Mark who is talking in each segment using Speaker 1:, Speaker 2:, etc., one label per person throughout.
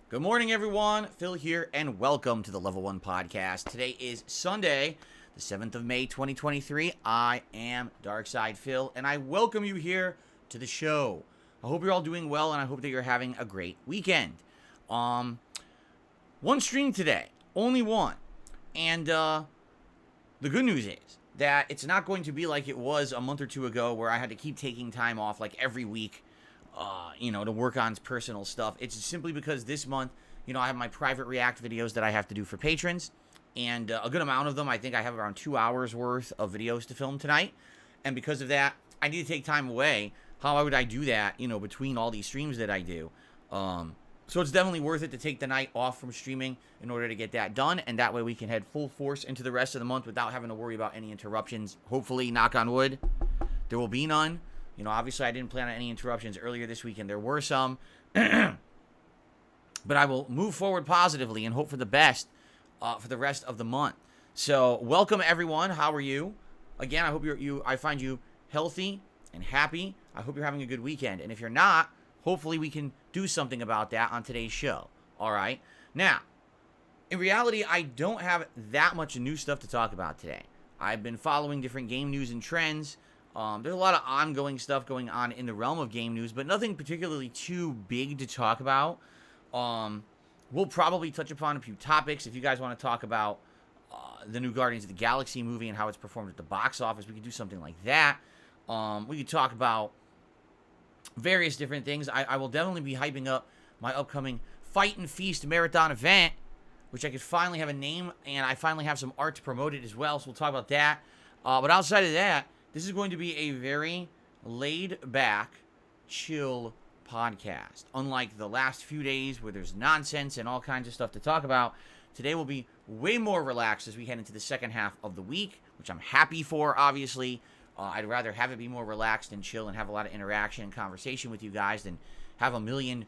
Speaker 1: Good morning, everyone. Phil here, and welcome to the Level 1 Podcast. Today is Sunday, the 7th of May, 2023. I am Darkside Phil, and I welcome you here to the show. I hope you're all doing well, and I hope that you're having a great weekend. One stream today, only one. And the good news is that it's not going to be like it was a month or two ago where I had to keep taking time off like every week. To work on personal stuff. It's simply because this month, I have my private React videos that I have to do for patrons, and a good amount of them. I think I have around 2 hours worth of videos to film tonight, and because of that, I need to take time away. How would I do that, between all these streams that I do? So it's definitely worth it to take the night off from streaming in order to get that done, and that way we can head full force into the rest of the month without having to worry about any interruptions. Hopefully, knock on wood, there will be none. Obviously I didn't plan on any interruptions earlier this weekend. There were some. But I will move forward positively and hope for the best for the rest of the month. So, welcome everyone. How are you? Again, I hope I find you healthy and happy. I hope you're having a good weekend. And if you're not, hopefully we can do something about that on today's show. All right? Now, in reality, I don't have that much new stuff to talk about today. I've been following different game news and trends. There's a lot of ongoing stuff going on in the realm of game news, but nothing particularly too big to talk about. We'll probably touch upon a few topics. If you guys want to talk about the new Guardians of the Galaxy movie and how it's performed at the box office, we could do something like that. We could talk about various different things. I will definitely be hyping up my upcoming Fight and Feast marathon event, which I could finally have a name, and I finally have some art to promote it as well, so we'll talk about that. But outside of that, this is going to be a very laid-back, chill podcast. Unlike the last few days where there's nonsense and all kinds of stuff to talk about, today will be way more relaxed as we head into the second half of the week, which I'm happy for, obviously. I'd rather have it be more relaxed and chill and have a lot of interaction and conversation with you guys than have a million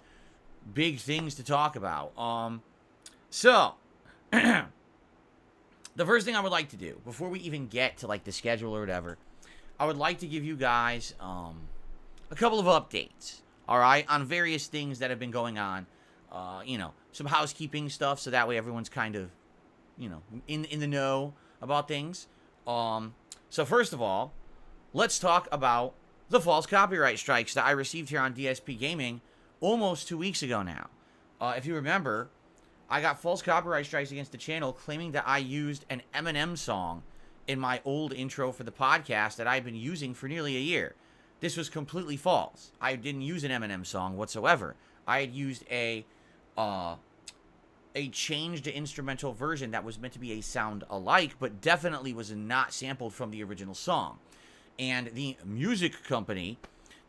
Speaker 1: big things to talk about. So, the first thing I would like to do, before we even get to, the schedule or whatever, I would like to give you guys a couple of updates, all right, on various things that have been going on. Some housekeeping stuff, so that way everyone's kind of, in the know about things. So first of all, let's talk about the false copyright strikes that I received here on DSPGaming almost 2 weeks ago now. If you remember, I got false copyright strikes against the channel claiming that I used an Eminem song in my old intro for the podcast that I've been using for nearly a year. This was completely false. I didn't use an Eminem song whatsoever. I had used a changed instrumental version that was meant to be a sound alike, but definitely was not sampled from the original song. And the music company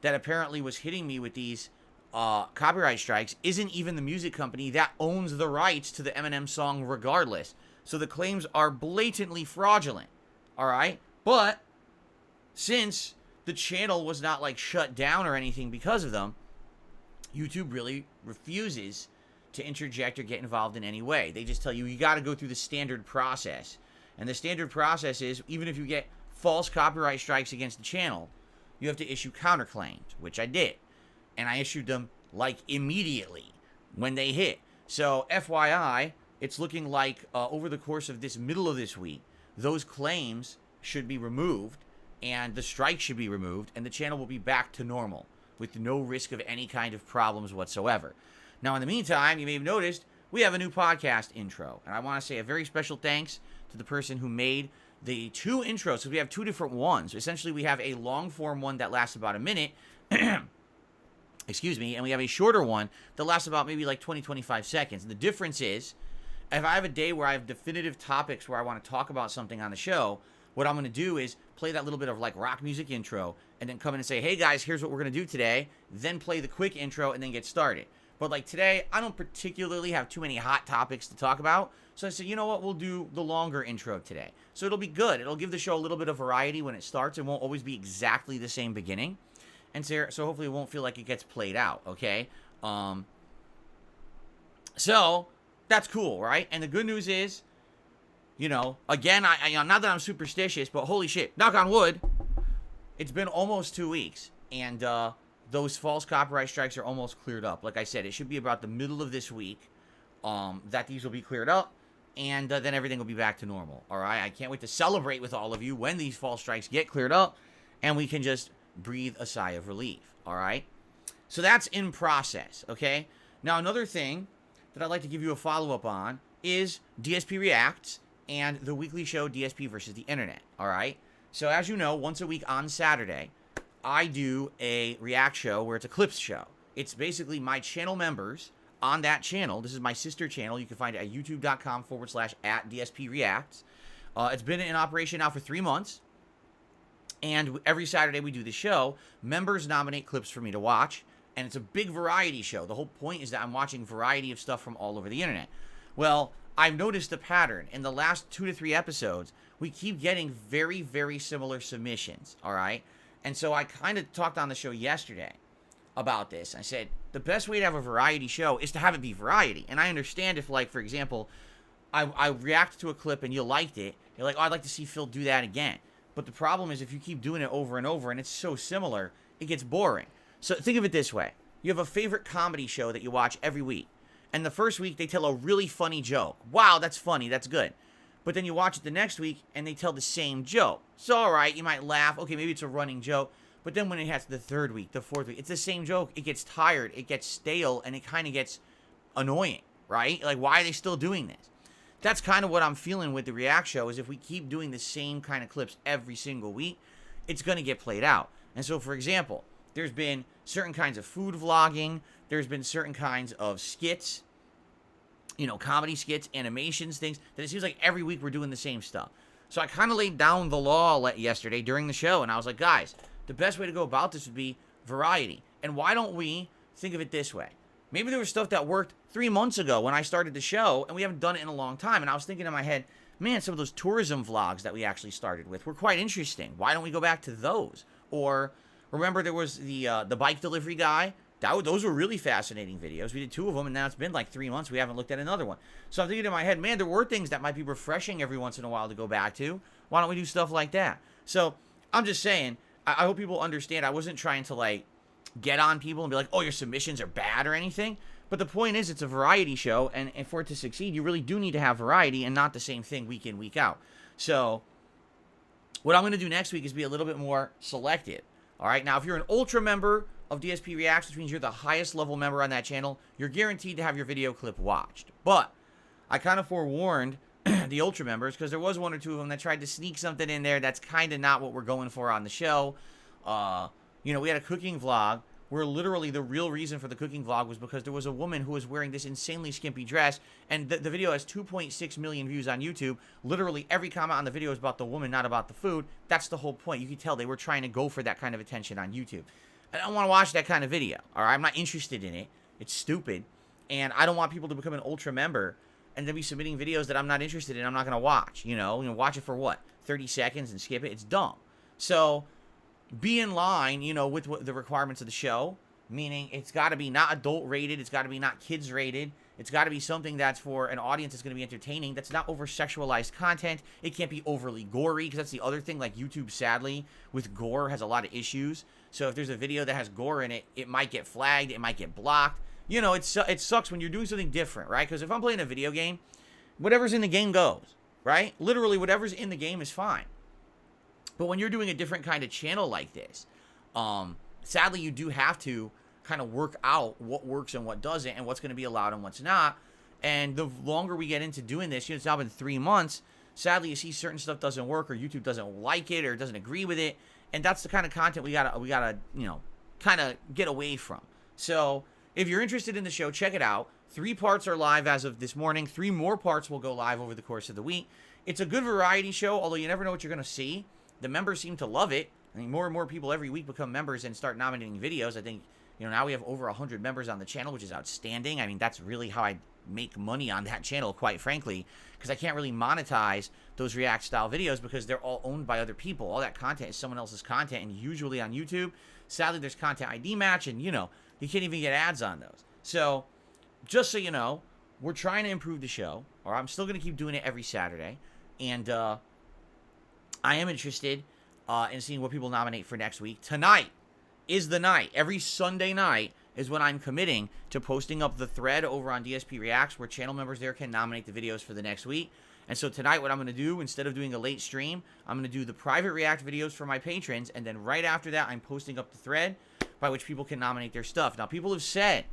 Speaker 1: that apparently was hitting me with these copyright strikes isn't even the music company that owns the rights to the Eminem song regardless. So the claims are blatantly fraudulent. All right, but since the channel was not shut down or anything because of them, YouTube really refuses to interject or get involved in any way. They just tell you got to go through the standard process. And the standard process is, even if you get false copyright strikes against the channel, you have to issue counterclaims, which I did. And I issued them, like, immediately when they hit. So, FYI, it's looking like over the course of this middle of this week, those claims should be removed, and the strike should be removed, and the channel will be back to normal with no risk of any kind of problems whatsoever. Now, in the meantime, you may have noticed we have a new podcast intro, and I want to say a very special thanks to the person who made the 2 intros, so we have 2 different ones. Essentially, we have a long-form one that lasts about a minute, excuse me, and we have a shorter one that lasts about maybe like 20-25 seconds. And the difference is, if I have a day where I have definitive topics where I want to talk about something on the show, what I'm going to do is play that little bit of like rock music intro and then come in and say, hey guys, here's what we're going to do today, then play the quick intro and then get started. But like today, I don't particularly have too many hot topics to talk about, so I said, you know what, we'll do the longer intro today. So it'll be good. It'll give the show a little bit of variety when it starts. It won't always be exactly the same beginning. And so hopefully it won't feel like it gets played out, okay? So that's cool, right? And the good news is, you know, again, I not that I'm superstitious, but holy shit, knock on wood, it's been almost 2 weeks, and those false copyright strikes are almost cleared up. Like I said, it should be about the middle of this week that these will be cleared up, and then everything will be back to normal, all right? I can't wait to celebrate with all of you when these false strikes get cleared up, and we can just breathe a sigh of relief, all right? So that's in process, okay? Now, another thing that I'd like to give you a follow-up on is DSP Reacts and the weekly show DSP versus the Internet, all right? So as you know, once a week on Saturday, I do a react show where it's a clips show. It's basically my channel members on that channel. This is my sister channel. You can find it at youtube.com/@DSPReacts. It's been in operation now for 3 months. And every Saturday we do the show. Members nominate clips for me to watch. And it's a big variety show. The whole point is that I'm watching variety of stuff from all over the internet. Well, I've noticed a pattern. In the last 2 to 3 episodes, we keep getting very, very similar submissions, all right? And so I kind of talked on the show yesterday about this. I said, the best way to have a variety show is to have it be variety. And I understand if, like, for example, I react to a clip and you liked it, you're like, oh, I'd like to see Phil do that again. But the problem is if you keep doing it over and over and it's so similar, it gets boring. So think of it this way. You have a favorite comedy show that you watch every week. And the first week, they tell a really funny joke. Wow, that's funny. That's good. But then you watch it the next week, and they tell the same joke. So, all right, you might laugh. Okay, maybe it's a running joke. But then when it has the 3rd week, the 4th week, it's the same joke. It gets tired. It gets stale, and it kind of gets annoying, right? Like, why are they still doing this? That's kind of what I'm feeling with the React show, is if we keep doing the same kind of clips every single week, it's going to get played out. And so, for example, there's been certain kinds of food vlogging. There's been certain kinds of skits, you know, comedy skits, animations, things, that it seems like every week we're doing the same stuff. So I kind of laid down the law yesterday during the show, and I was like, guys, the best way to go about this would be variety. And why don't we think of it this way? Maybe there was stuff that worked 3 months ago when I started the show, and we haven't done it in a long time. And I was thinking in my head, man, some of those tourism vlogs that we actually started with were quite interesting. Why don't we go back to those? Or remember there was the bike delivery guy? Those were really fascinating videos. We did 2 of them, and now it's been like 3 months. We haven't looked at another one. So I'm thinking in my head, man, there were things that might be refreshing every once in a while to go back to. Why don't we do stuff like that? So I'm just saying, I hope people understand. I wasn't trying to, like, get on people and be like, oh, your submissions are bad or anything. But the point is, it's a variety show, and for it to succeed, you really do need to have variety and not the same thing week in, week out. So what I'm going to do next week is be a little bit more selective. All right, now if you're an Ultra member of DSP Reacts, which means you're the highest level member on that channel, you're guaranteed to have your video clip watched. But I kind of forewarned the Ultra members, because there was 1 or 2 of them that tried to sneak something in there that's kind of not what we're going for on the show. You know, we had a cooking vlog where literally the real reason for the cooking vlog was because there was a woman who was wearing this insanely skimpy dress, and the video has 2.6 million views on YouTube. Literally every comment on the video is about the woman, not about the food. That's the whole point. You can tell they were trying to go for that kind of attention on YouTube. I don't want to watch that kind of video, all right? I'm not interested in it. It's stupid, and I don't want people to become an Ultra member and then be submitting videos that I'm not interested in. I'm not going to watch, you know? Watch it for what? 30 seconds and skip it? It's dumb. So be in line, you know, with the requirements of the show. meaning it's got to be not adult rated, it's got to be not kids rated, it's got to be something that's for an audience that's going to be entertaining, that's not over sexualized content. It can't be overly gory, because that's the other thing. Like, YouTube, sadly, with gore has a lot of issues. So if there's a video that has gore in it, it might get flagged, it might get blocked. You know, it sucks when you're doing something different, right? Because if I'm playing a video game, whatever's in the game goes, right? Literally, whatever's in the game is fine. But when you're doing a different kind of channel like this, sadly, you do have to kind of work out what works and what doesn't, and what's going to be allowed and what's not. And the longer we get into doing this, it's now been 3 months. Sadly, you see certain stuff doesn't work, or YouTube doesn't like it, or doesn't agree with it, and that's the kind of content we gotta kind of get away from. So if you're interested in the show, check it out. 3 parts are live as of this morning. 3 more parts will go live over the course of the week. It's a good variety show, although you never know what you're going to see. The members seem to love it. I mean, more and more people every week become members and start nominating videos. I think, now we have over 100 members on the channel, which is outstanding. I mean, that's really how I make money on that channel, quite frankly, because I can't really monetize those React-style videos because they're all owned by other people. All that content is someone else's content, and usually on YouTube, sadly, there's content ID match, and, you can't even get ads on those. So, just so you know, we're trying to improve the show, or I'm still going to keep doing it every Saturday, and I am interested in seeing what people nominate for next week. Tonight is the night. Every Sunday night is when I'm committing to posting up the thread over on DSP Reacts, where channel members there can nominate the videos for the next week. And so tonight, what I'm going to do, instead of doing a late stream, I'm going to do the private React videos for my patrons, and then right after that, I'm posting up the thread by which people can nominate their stuff. Now, people have said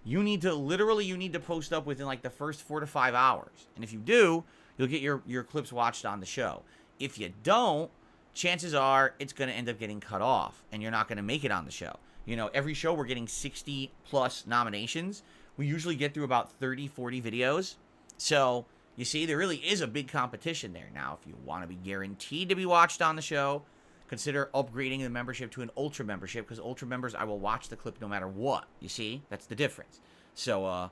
Speaker 1: you need to post up within like the first 4 to 5 hours. And if you do, you'll get your clips watched on the show. If you don't, chances are it's going to end up getting cut off, and you're not going to make it on the show. Every show we're getting 60 plus nominations. We usually get through about 30, 40 videos. So, you see, there really is a big competition there. Now, if you want to be guaranteed to be watched on the show, consider upgrading the membership to an Ultra membership, because Ultra members, I will watch the clip no matter what. You see? That's the difference. So,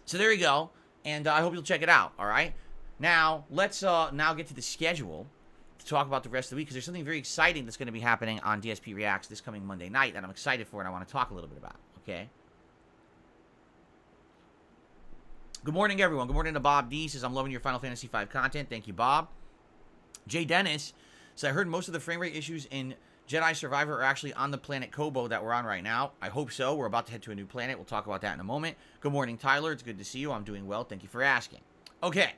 Speaker 1: so there you go. And I hope you'll check it out, all right? Now, let's now get to the schedule to talk about the rest of the week, because there's something very exciting that's going to be happening on DSP Reacts this coming Monday night that I'm excited for and I want to talk a little bit about, okay? Good morning, everyone. Good morning to Bob D. Says, I'm loving your Final Fantasy V content. Thank you, Bob. Jay Dennis says, I heard most of the frame rate issues in Jedi Survivor are actually on the planet Kobo that we're on right now. I hope so. We're about to head to a new planet. We'll talk about that in a moment. Good morning, Tyler. It's good to see you. I'm doing well. Thank you for asking. Okay.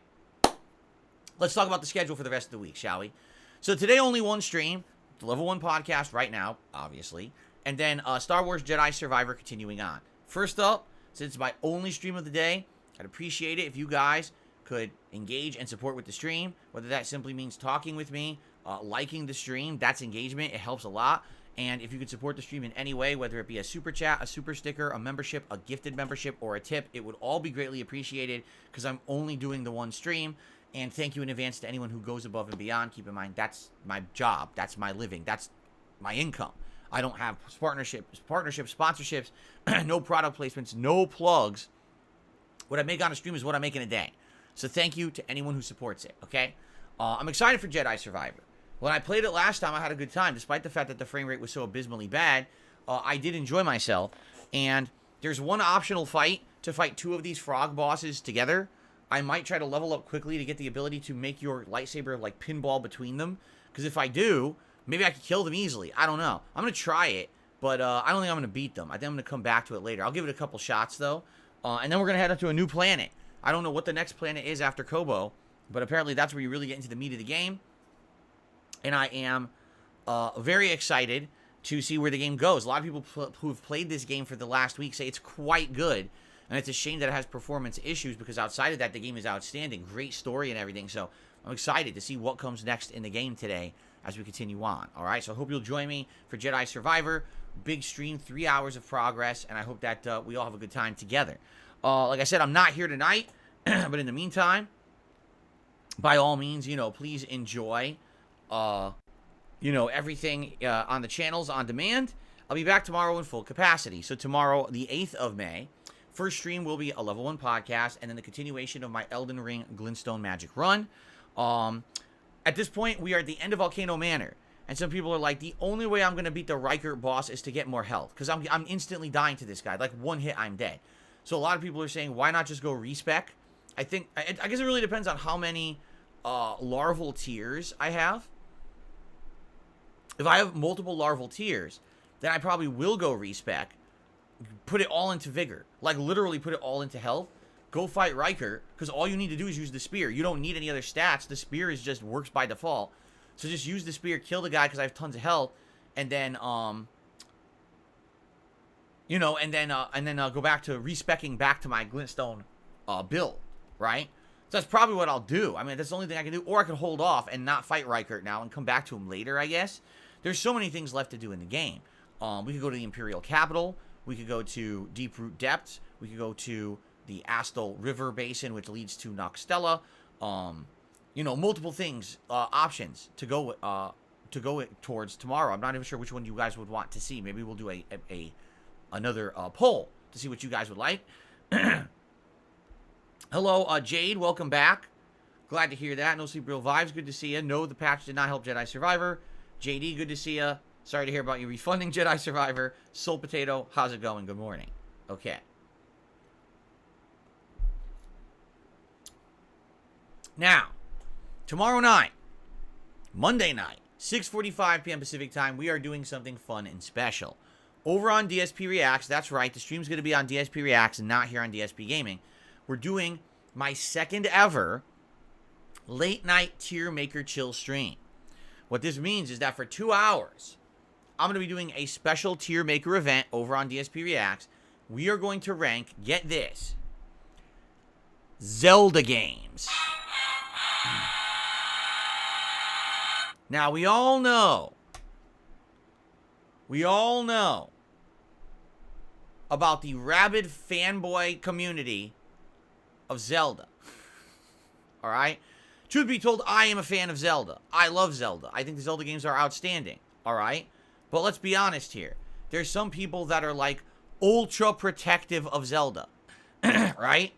Speaker 1: Let's talk about the schedule for the rest of the week, shall we? So today, only one stream, the Level 1 podcast right now, obviously, and then Star Wars Jedi Survivor continuing on. First up, since it's my only stream of the day, I'd appreciate it if you guys could engage and support with the stream, whether that simply means talking with me, liking the stream. That's engagement. It helps a lot. And if you could support the stream in any way, whether it be a super chat, a super sticker, a membership, a gifted membership, or a tip, it would all be greatly appreciated, because I'm only doing the one stream. And thank you in advance to anyone who goes above and beyond. Keep in mind, that's my job. That's my living. That's my income. I don't have partnerships, sponsorships, no product placements, no plugs. What I make on a stream is what I make in a day. So thank you to anyone who supports it, okay? I'm excited for Jedi Survivor. When I played it last time, I had a good time. Despite the fact that the frame rate was so abysmally bad, I did enjoy myself. And there's one optional fight to fight 2 of these frog bosses together. I might try to level up quickly to get the ability to make your lightsaber like pinball between them. Because if I do, maybe I could kill them easily. I don't know. I'm going to try it, but I don't think I'm going to beat them. I think I'm going to come back to it later. I'll give it a couple shots, though. And then we're going to head up to a new planet. I don't know what the next planet is after Kobo, but apparently that's where you really get into the meat of the game. And I am very excited to see where the game goes. A lot of people who have played this game for the last week say it's quite good. And it's a shame that it has performance issues, because outside of that, the game is outstanding. Great story and everything. So I'm excited to see what comes next in the game today as we continue on. All right, so I hope you'll join me for Jedi Survivor. Big stream, 3 hours of progress, and I hope that we all have a good time together. Like I said, I'm not here tonight, but in the meantime, by all means, please enjoy, everything on the channels on demand. I'll be back tomorrow in full capacity. So tomorrow, the 8th of May, first stream will be a Level 1 podcast, and then the continuation of my Elden Ring Glintstone Magic run. At this point, we are at the end of Volcano Manor, And some people are like, the only way I'm going to beat the Riker boss is to get more health. Because I'm instantly dying to this guy. Like, one hit, I'm dead. So a lot of people are saying, why not just go respec? I guess it really depends on how many larval tiers I have. If I have multiple larval tiers, then I probably will go respec. Put it all into vigor. Like, literally put it all into health. Go fight Riker. Because all you need to do is use the spear. You don't need any other stats. The spear just works by default. So just use the spear, kill the guy because I have tons of health, and then go back to respecking back to my glintstone build, right? So that's probably what I'll do. I mean, that's the only thing I can do. Or I can hold off and not fight Riker now and come back to him later, I guess. There's so many things left to do in the game. We could go to the Imperial Capital. We could go to Deep Root Depths. We could go to the Astal River Basin, which leads to Noxtella. Multiple things, options to go towards tomorrow. I'm not even sure which one you guys would want to see. Maybe we'll do another poll to see what you guys would like. Hello, Jade. Welcome back. Glad to hear that. No Sleep Real Vibes. Good to see you. No, the patch did not help Jedi Survivor. JD, good to see you. Sorry to hear about you refunding Jedi Survivor. Soul Potato, how's it going? Good morning. Okay. Now, tomorrow night, Monday night, 6:45 p.m. Pacific time, we are doing something fun and special. Over on DSP Reacts, that's right, the stream's going to be on DSP Reacts and not here on DSP Gaming. We're doing my second ever late night tier maker chill stream. What this means is that for 2 hours, I'm going to be doing a special tier maker event over on DSP Reacts. We are going to rank, get this, Zelda games. Now, we all know about the rabid fanboy community of Zelda. All right? Truth be told, I am a fan of Zelda. I love Zelda. I think the Zelda games are outstanding. All right? But let's be honest here. There's some people that are like ultra protective of Zelda. Right?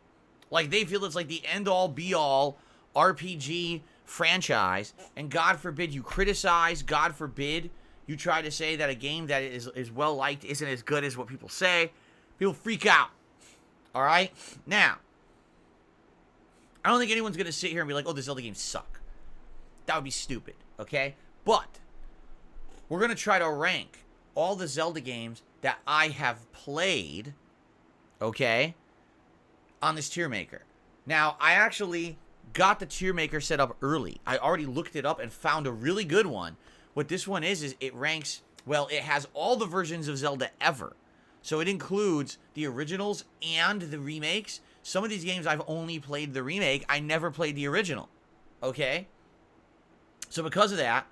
Speaker 1: Like they feel it's like the end-all, be-all RPG franchise, and God forbid you criticize, God forbid you try to say that a game that is well liked isn't as good as what people say. People freak out. All right? Now, I don't think anyone's going to sit here and be like, oh, the Zelda games suck. That would be stupid, okay? But we're going to try to rank all the Zelda games that I have played, okay, on this tier maker. Now, I actually got the tier maker set up early. I already looked it up and found a really good one. What this one is it ranks, well, it has all the versions of Zelda ever. So it includes the originals and the remakes. Some of these games I've only played the remake. I never played the original. Okay? So because of that,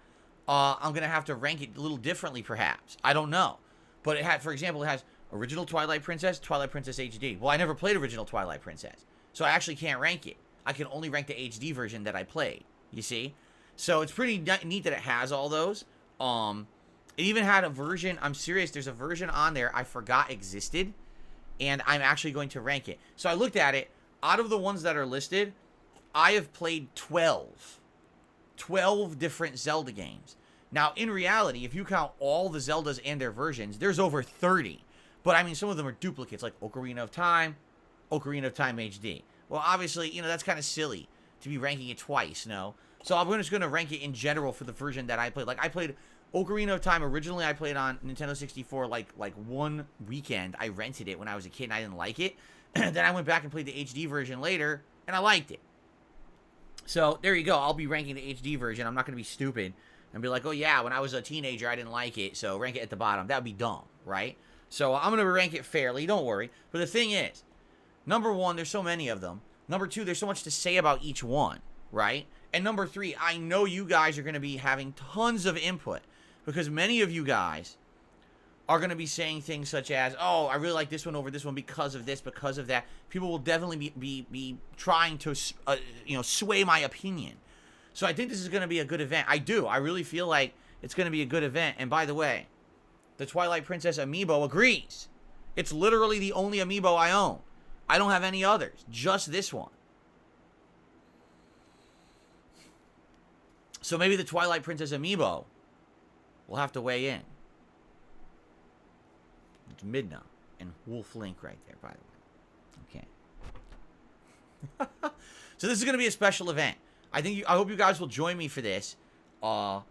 Speaker 1: I'm going to have to rank it a little differently perhaps. I don't know. But it had, for example, it has original Twilight Princess HD. Well, I never played original Twilight Princess. So I actually can't rank it. I can only rank the HD version that I played. You see? So it's pretty neat that it has all those. It even had a version, I'm serious, there's a version on there I forgot existed, and I'm actually going to rank it. So I looked at it. Out of the ones that are listed, I have played 12 different Zelda games. Now, in reality, if you count all the Zeldas and their versions, there's over 30. But, I mean, some of them are duplicates, like Ocarina of Time HD. Well, obviously, you know, that's kind of silly to be ranking it twice, no? So I'm just going to rank it in general for the version that I played. Like, I played Ocarina of Time. Originally, I played on Nintendo 64 like one weekend. I rented it when I was a kid, and I didn't like it. Then I went back and played the HD version later, and I liked it. So, there you go. I'll be ranking the HD version. I'm not going to be stupid and be like, oh, yeah, when I was a teenager, I didn't like it, so rank it at the bottom. That would be dumb, right? So, I'm going to rank it fairly. Don't worry. But the thing is, number one, there's so many of them. Number two, there's so much to say about each one, right? And number three, I know you guys are going to be having tons of input because many of you guys are going to be saying things such as, oh, I really like this one over this one because of this, because of that. People will definitely be trying to, sway my opinion. So I think this is going to be a good event. I do. I really feel like it's going to be a good event. And by the way, the Twilight Princess amiibo agrees. It's literally the only amiibo I own. I don't have any others. Just this one. So maybe the Twilight Princess amiibo will have to weigh in. It's Midna and Wolf Link right there, by the way. Okay. So this is going to be a special event. I hope you guys will join me for this on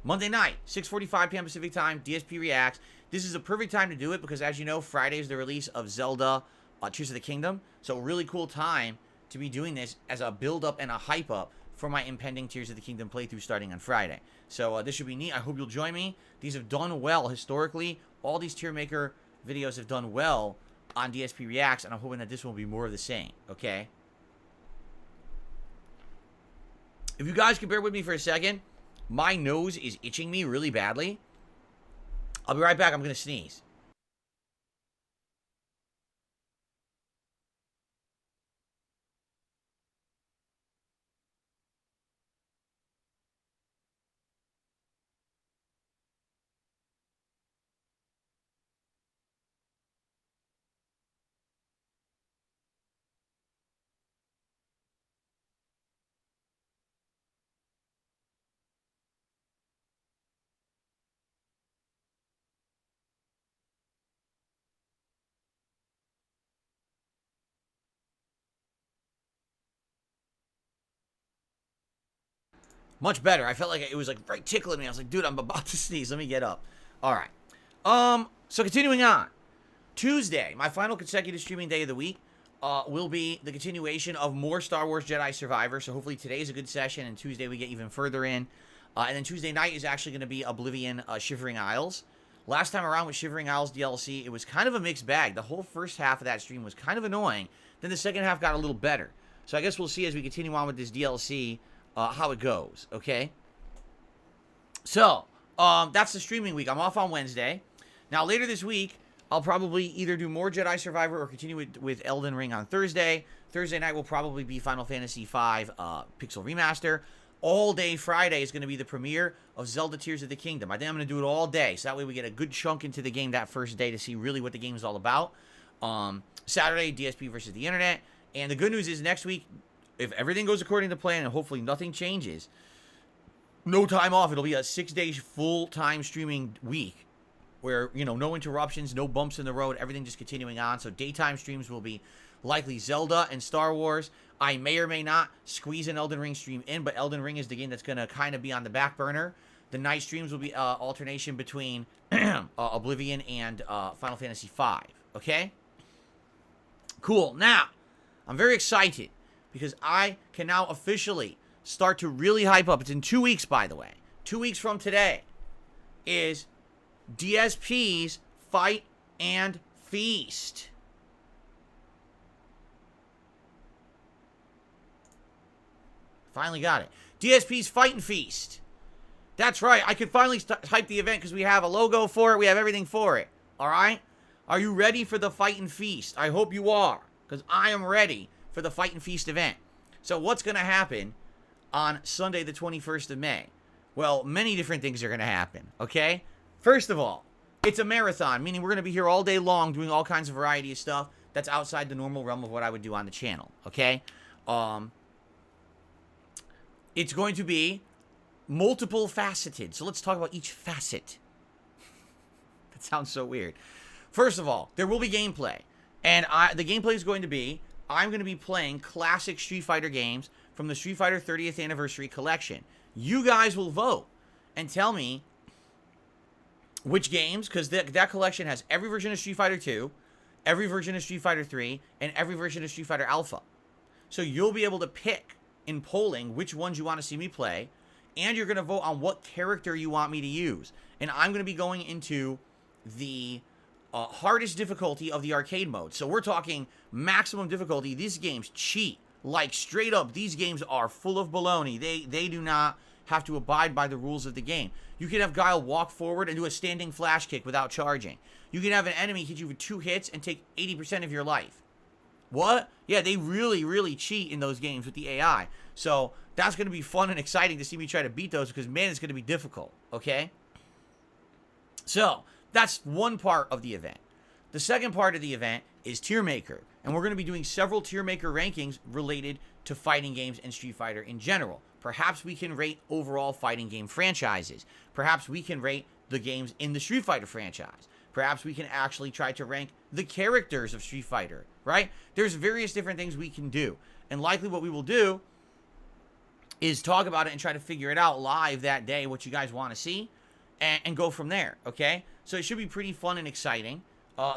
Speaker 1: Monday night, 6:45 p.m. Pacific time. DSP Reacts. This is a perfect time to do it because, as you know, Friday is the release of Zelda Tears of the Kingdom. So a really cool time to be doing this as a build-up and a hype-up for my impending Tears of the Kingdom playthrough starting on Friday. So this should be neat. I hope you'll join me. These have done well historically. All these tier maker videos have done well on DSP Reacts, and I'm hoping that this will be more of the same, okay? If you guys can bear with me for a second, my nose is itching me really badly. I'll be right back. I'm going to sneeze. Much better. I felt like it was like right tickling me. I was like, dude, I'm about to sneeze. Let me get up. All right. So continuing on. Tuesday, my final consecutive streaming day of the week, will be the continuation of more Star Wars Jedi Survivor. So hopefully today's a good session, and Tuesday we get even further in. And then Tuesday night is actually going to be Oblivion Shivering Isles. Last time around with Shivering Isles DLC, it was kind of a mixed bag. The whole first half of that stream was kind of annoying. Then the second half got a little better. So I guess we'll see as we continue on with this DLC how it goes, okay? So, that's the streaming week. I'm off on Wednesday. Now, later this week, I'll probably either do more Jedi Survivor or continue with Elden Ring on Thursday. Thursday night will probably be Final Fantasy V Pixel Remaster. All day Friday is going to be the premiere of Zelda Tears of the Kingdom. I think I'm going to do it all day, so that way we get a good chunk into the game that first day to see really what the game is all about. Saturday, DSP versus the Internet. And the good news is next week, if everything goes according to plan and hopefully nothing changes, no time off. It'll be a 6-day full-time streaming week where, you know, no interruptions, no bumps in the road, everything just continuing on. So daytime streams will be likely Zelda and Star Wars. I may or may not squeeze an Elden Ring stream in, but Elden Ring is the game that's going to kind of be on the back burner. The night streams will be alternation between Oblivion and Final Fantasy V. Okay? Cool. Now, I'm very excited because I can now officially start to really hype up. It's in 2 weeks, by the way. 2 weeks from today is DSP's Fight and Feast. Finally got it. DSP's Fight and Feast. That's right. I could finally hype the event because we have a logo for it. We have everything for it. All right? Are you ready for the Fight and Feast? I hope you are, because I am ready for the Fight and Feast event. So what's going to happen on Sunday the 21st of May? Well, many different things are going to happen, okay? First of all, it's a marathon, meaning we're going to be here all day long doing all kinds of variety of stuff that's outside the normal realm of what I would do on the channel, okay? It's going to be multiple faceted. So let's talk about each facet. That sounds so weird. First of all, there will be gameplay. And the gameplay is going to be, I'm going to be playing classic Street Fighter games from the Street Fighter 30th Anniversary Collection. You guys will vote and tell me which games, because that collection has every version of Street Fighter 2, every version of Street Fighter 3, and every version of Street Fighter Alpha. So you'll be able to pick in polling which ones you want to see me play, and you're going to vote on what character you want me to use. And I'm going to be going into the hardest difficulty of the arcade mode. So we're talking maximum difficulty. These games cheat. Like, straight up, these games are full of baloney. They do not have to abide by the rules of the game. You can have Guile walk forward and do a standing flash kick without charging. You can have an enemy hit you with 2 hits and take 80% of your life. What? Yeah, they really, really cheat in those games with the AI. So that's going to be fun and exciting to see me try to beat those because, man, it's going to be difficult, okay? So that's one part of the event. The second part of the event is Tier Maker, and we're going to be doing several Tier Maker rankings related to fighting games and Street Fighter in general. Perhaps we can rate overall fighting game franchises. Perhaps we can rate the games in the Street Fighter franchise. Perhaps we can actually try to rank the characters of Street Fighter, right? There's various different things we can do. And likely what we will do is talk about it and try to figure it out live that day, what you guys want to see, and go from there, okay? So it should be pretty fun and exciting.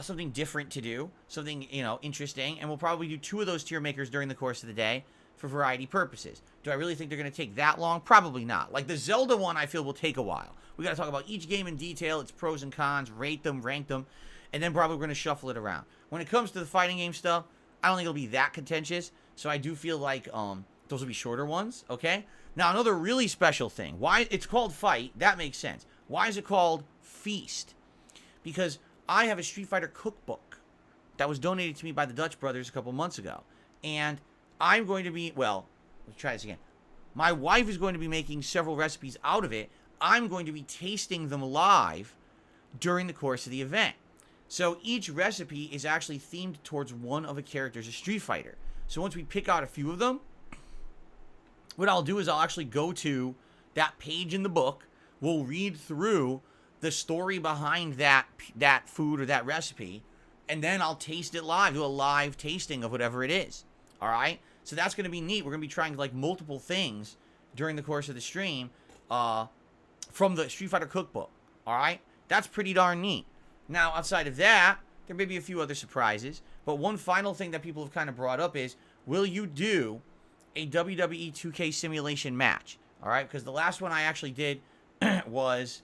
Speaker 1: Something different to do, something, interesting, and we'll probably do 2 of those tier makers during the course of the day for variety purposes. Do I really think they're going to take that long? Probably not. Like the Zelda one, I feel will take a while. We got to talk about each game in detail, its pros and cons, rate them, rank them, and then probably we're going to shuffle it around. When it comes to the fighting game stuff, I don't think it'll be that contentious, so I do feel like those will be shorter ones, okay? Now, another really special thing. Why it's called Fight, that makes sense. Why is it called Feast? Because I have a Street Fighter cookbook that was donated to me by the Dutch brothers a couple months ago. And I'm going to be, well, let's try this again. My wife is going to be making several recipes out of it. I'm going to be tasting them live during the course of the event. So each recipe is actually themed towards one of the characters of Street Fighter. So once we pick out a few of them, what I'll do is I'll actually go to that page in the book. We'll read through the story behind that food or that recipe, and then I'll taste it live, do a live tasting of whatever it is. All right, so that's going to be neat. We're going to be trying like multiple things during the course of the stream from the Street Fighter cookbook. All right, that's pretty darn neat. Now, outside of that, there may be a few other surprises, but one final thing that people have kind of brought up is, will you do a WWE 2K simulation match? All right, because the last one I actually did was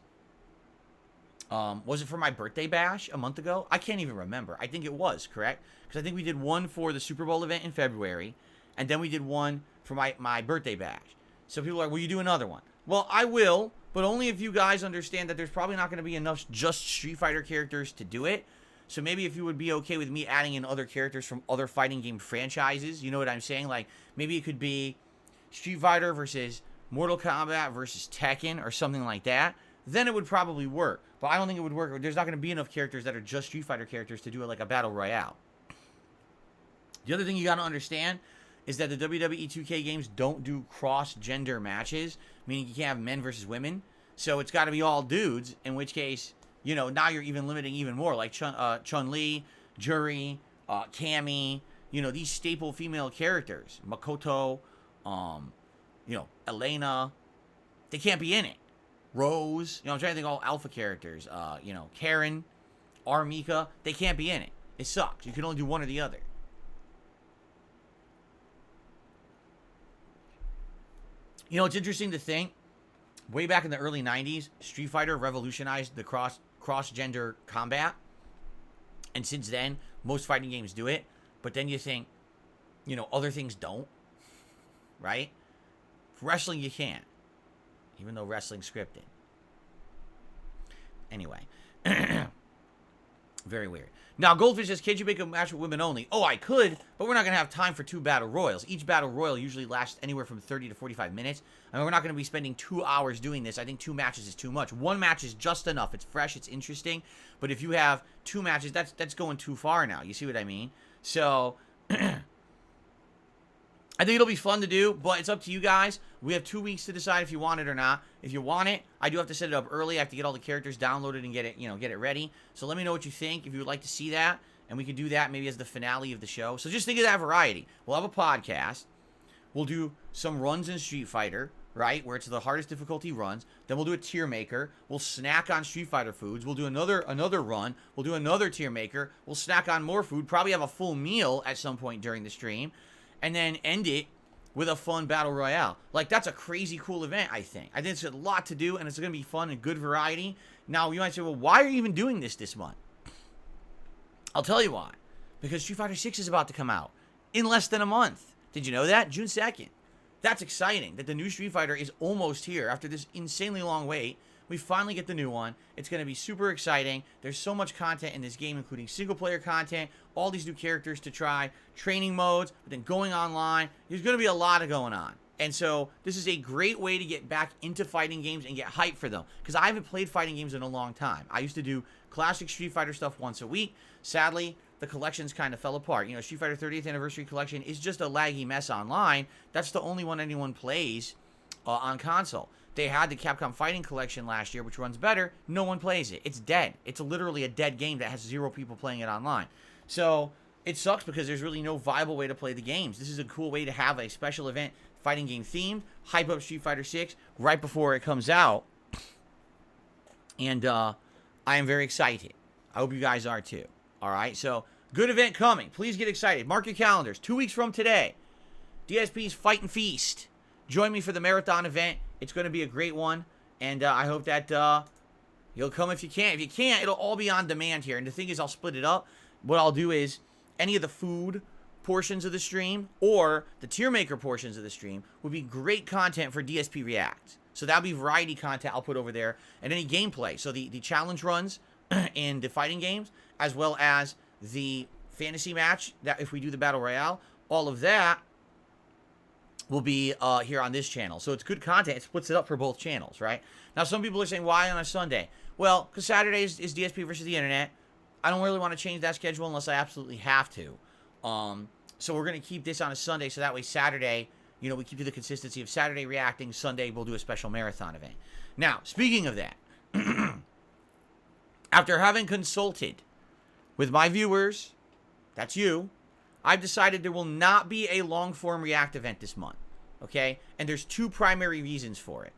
Speaker 1: it for my birthday bash a month ago? I can't even remember. I think it was, correct? Because I think we did one for the Super Bowl event in February, and then we did one for my birthday bash. So people are like, will you do another one? Well, I will, but only if you guys understand that there's probably not going to be enough just Street Fighter characters to do it. So maybe if you would be okay with me adding in other characters from other fighting game franchises, you know what I'm saying? Like, maybe it could be Street Fighter versus Mortal Kombat versus Tekken or something like that. Then it would probably work. But I don't think it would work. There's not going to be enough characters that are just Street Fighter characters to do it like a battle royale. The other thing you got to understand is that the WWE 2K games don't do cross-gender matches, meaning you can't have men versus women. So it's got to be all dudes, in which case, now you're even limiting even more. Like Chun-Li, Juri, Cammy, these staple female characters. Makoto, Elena, they can't be in it. Rose, I'm trying to think of all alpha characters. Karen, Armika, they can't be in it. It sucks. You can only do one or the other. It's interesting to think, way back in the early 90s, Street Fighter revolutionized the cross-gender combat. And since then, most fighting games do it. But then you think, other things don't. Right? Wrestling, you can't. Even though wrestling's scripted. Anyway. Very weird. Now, Goldfish says, can't you make a match with women only? Oh, I could, but we're not going to have time for 2 battle royals. Each battle royal usually lasts anywhere from 30 to 45 minutes. I mean, we're not going to be spending 2 hours doing this. I think 2 matches is too much. 1 match is just enough. It's fresh. It's interesting. But if you have 2 matches, that's going too far now. You see what I mean? So, I think it'll be fun to do, but it's up to you guys. We have 2 weeks to decide if you want it or not. If you want it, I do have to set it up early. I have to get all the characters downloaded and get it ready. So let me know what you think, if you would like to see that, and we can do that maybe as the finale of the show. So just think of that variety. We'll have a podcast. We'll do some runs in Street Fighter, right, where it's the hardest difficulty runs. Then we'll do a tier maker. We'll snack on Street Fighter foods. We'll do another run. We'll do another tier maker. We'll snack on more food. Probably have a full meal at some point during the stream. And then end it with a fun battle royale. Like, that's a crazy cool event, I think. I think it's a lot to do, and it's going to be fun and good variety. Now, you might say, well, why are you even doing this month? I'll tell you why. Because Street Fighter 6 is about to come out in less than a month. Did you know that? June 2nd. That's exciting that the new Street Fighter is almost here. After this insanely long wait, we finally get the new one. It's going to be super exciting. There's so much content in this game, including single-player content, all these new characters to try, training modes, but then going online. There's going to be a lot of going on. And so this is a great way to get back into fighting games and get hyped for them. Because I haven't played fighting games in a long time. I used to do classic Street Fighter stuff once a week. Sadly, the collections kind of fell apart. You know, Street Fighter 30th Anniversary Collection is just a laggy mess online. That's the only one anyone plays on console. They had the Capcom Fighting Collection last year, which runs better. No one plays it. It's dead. It's literally a dead game that has 0 people playing it online. So it sucks because there's really no viable way to play the games. This is a cool way to have a special event, fighting game themed, hype up Street Fighter 6 right before it comes out. And I am very excited. I hope you guys are too. All right, so good event coming. Please get excited. Mark your calendars. 2 weeks from today, DSP's Fight and Feast. Join me for the marathon event. It's going to be a great one, and I hope that you'll come if you can. If you can't, it'll all be on demand here. And the thing is, I'll split it up. What I'll do is any of the food portions of the stream or the tier maker portions of the stream would be great content for DSP React. So that'll be variety content I'll put over there, and any gameplay. So the challenge runs in the fighting games, as well as the fantasy match, that if we do the Battle Royale, all of that will be here on this channel. So it's good content. It splits it up for both channels, right? Now, some people are saying, why on a Sunday? Well, because Saturday is DSP versus the internet. I don't really want to change that schedule unless I absolutely have to. So we're going to keep this on a Sunday, so that way Saturday, you know, we keep to the consistency of Saturday reacting. Sunday, we'll do a special marathon event. Now, speaking of that, after having consulted with my viewers, that's you, I've decided there will not be a long-form React event this month, okay? And there's 2 primary reasons for it.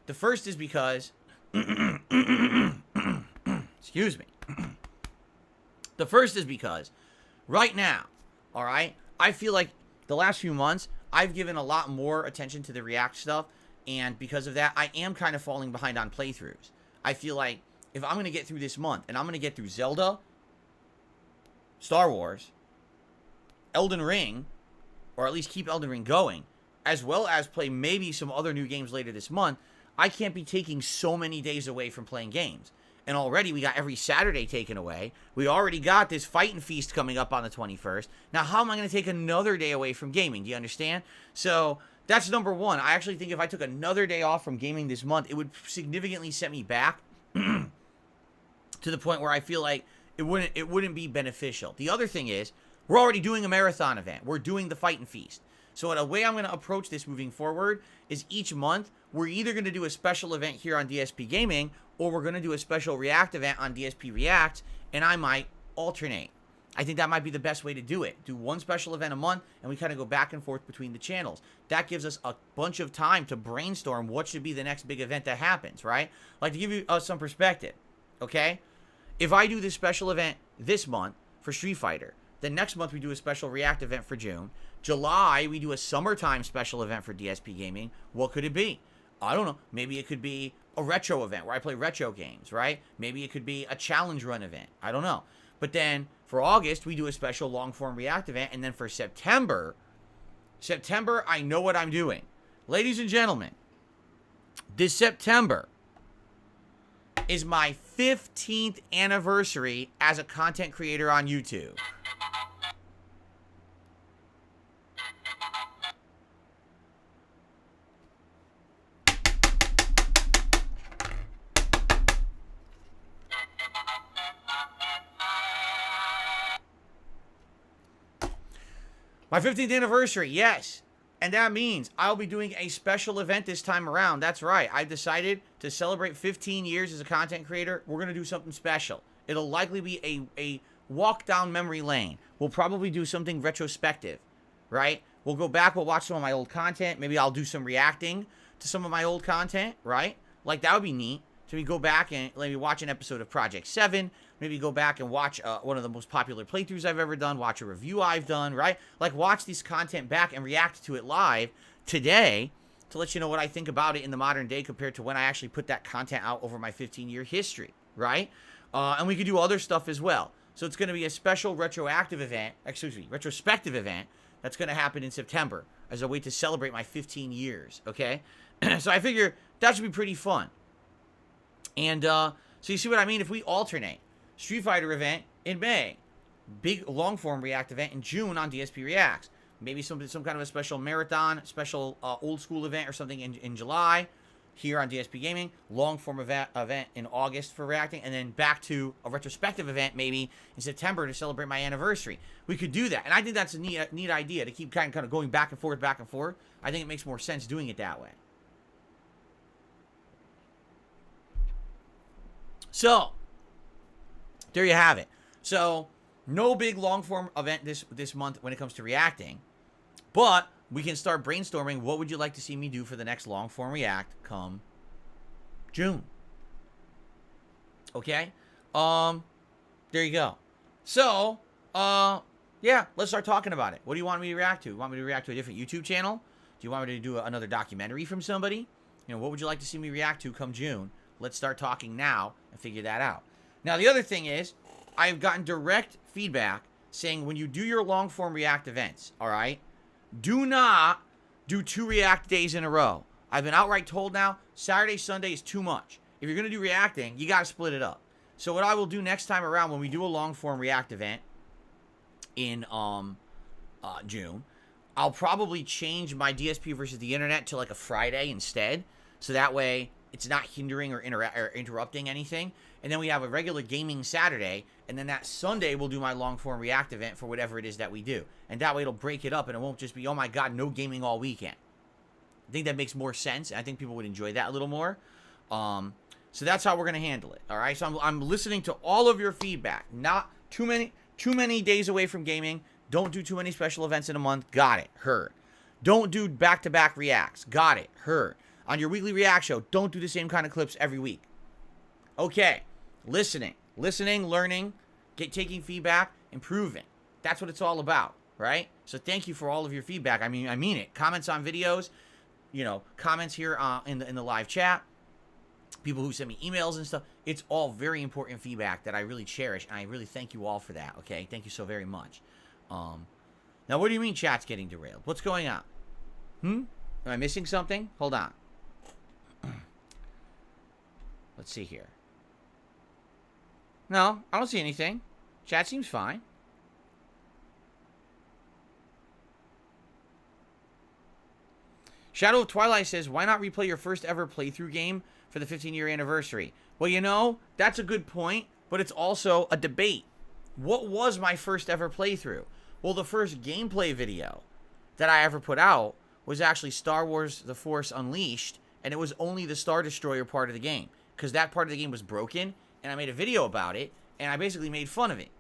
Speaker 1: The first is because, excuse me. The first is because right now, all right, I feel like the last few months, I've given a lot more attention to the React stuff, and because of that, I am kind of falling behind on playthroughs. I feel like if I'm going to get through this month, and I'm going to get through Zelda, Star Wars, Elden Ring, or at least keep Elden Ring going, as well as play maybe some other new games later this month, I can't be taking so many days away from playing games. And already we got every Saturday taken away. We already got this Fight and Feast coming up on the 21st. Now, how am I going to take another day away from gaming? Do you understand? So that's number one. I actually think if I took another day off from gaming this month, it would significantly set me back to the point where I feel like it wouldn't be beneficial. The other thing is, we're already doing a marathon event. We're doing the Fight and Feast. So the way I'm going to approach this moving forward is each month, we're either going to do a special event here on DSP Gaming, or we're going to do a special React event on DSP React, and I might alternate. I think that might be the best way to do it. Do one special event a month, and we kind of go back and forth between the channels. That gives us a bunch of time to brainstorm what should be the next big event that happens, right? Like, to give you some perspective, okay? If I do this special event this month for Street Fighter, then next month we do a special React event for June. July, we do a summertime special event for DSP Gaming. What could it be? I don't know. Maybe it could be a retro event where I play retro games, right? Maybe it could be a challenge run event. I don't know. But then for August, we do a special long-form React event. And then for September, I know what I'm doing. Ladies and gentlemen, this September is my 15th anniversary as a content creator on YouTube. My 15th anniversary, yes. And that means I'll be doing a special event this time around. That's right. I've decided to celebrate 15 years as a content creator. We're going to do something special. It'll likely be a walk down memory lane. We'll probably do something retrospective, right? We'll go back, we'll watch some of my old content. Maybe I'll do some reacting to some of my old content, right? Like, that would be neat. So we go back and maybe watch an episode of Project 7. Maybe go back and watch one of the most popular playthroughs I've ever done. Watch a review I've done, right? Like, watch this content back and react to it live today to let you know what I think about it in the modern day compared to when I actually put that content out over my 15-year history, right? And we could do other stuff as well. So it's going to be a special retrospective event that's going to happen in September as a way to celebrate my 15 years, okay? So I figure that should be pretty fun. And so you see what I mean? If we alternate, Street Fighter event in May, big long-form React event in June on DSP Reacts. maybe some kind of a special marathon, special old school event or something in July here on DSPGaming, long form event in August for reacting, and then back to a retrospective event maybe in September to celebrate my anniversary. We could do that, and I think that's a neat idea to keep kind of going back and forth. I think it makes more sense doing it that way. So there you have it. So no big long form event this month when it comes to reacting, but we can start brainstorming what would you like to see me do for the next long form react come June. Okay? There you go. So, yeah, let's start talking about it. What do you want me to react to? You want me to react to a different YouTube channel? Do you want me to do another documentary from somebody? You know, what would you like to see me react to come June? Let's start talking now and figure that out. Now, the other thing is, I've gotten direct feedback saying when you do your long form react events, all right, do not do 2 react days in a row. I've been outright told now, Saturday, Sunday is too much. If you're going to do reacting, you got to split it up. So what I will do next time around when we do a long form react event in June, I'll probably change my DSP versus the internet to like a Friday instead. So that way it's not hindering or interrupting anything. And then we have a regular gaming Saturday, and then that Sunday we'll do my long-form react event for whatever it is that we do. And that way it'll break it up, and it won't just be, oh my god, no gaming all weekend. I think that makes more sense. I think people would enjoy that a little more. So that's how we're going to handle it, all right? So I'm listening to all of your feedback. Not too many days away from gaming. Don't do too many special events in a month. Got it. Heard. Don't do back-to-back reacts. Got it. Heard. On your weekly react show, don't do the same kind of clips every week. Okay. Listening, learning, taking feedback, improving. That's what it's all about, right? So thank you for all of your feedback. I mean it. Comments on videos, you know, comments here in the live chat, people who send me emails and stuff. It's all very important feedback that I really cherish, and I really thank you all for that, okay? Thank you so very much. Now, what do you mean chat's getting derailed? What's going on? Am I missing something? Hold on. Let's see here. No, I don't see anything. Chat seems fine. Shadow of Twilight says, why not replay your first ever playthrough game for the 15-year anniversary? Well, you know, that's a good point, but it's also a debate. What was my first ever playthrough? Well, the first gameplay video that I ever put out was actually Star Wars The Force Unleashed, and it was only the Star Destroyer part of the game, because that part of the game was broken, and I made a video about it, and I basically made fun of it.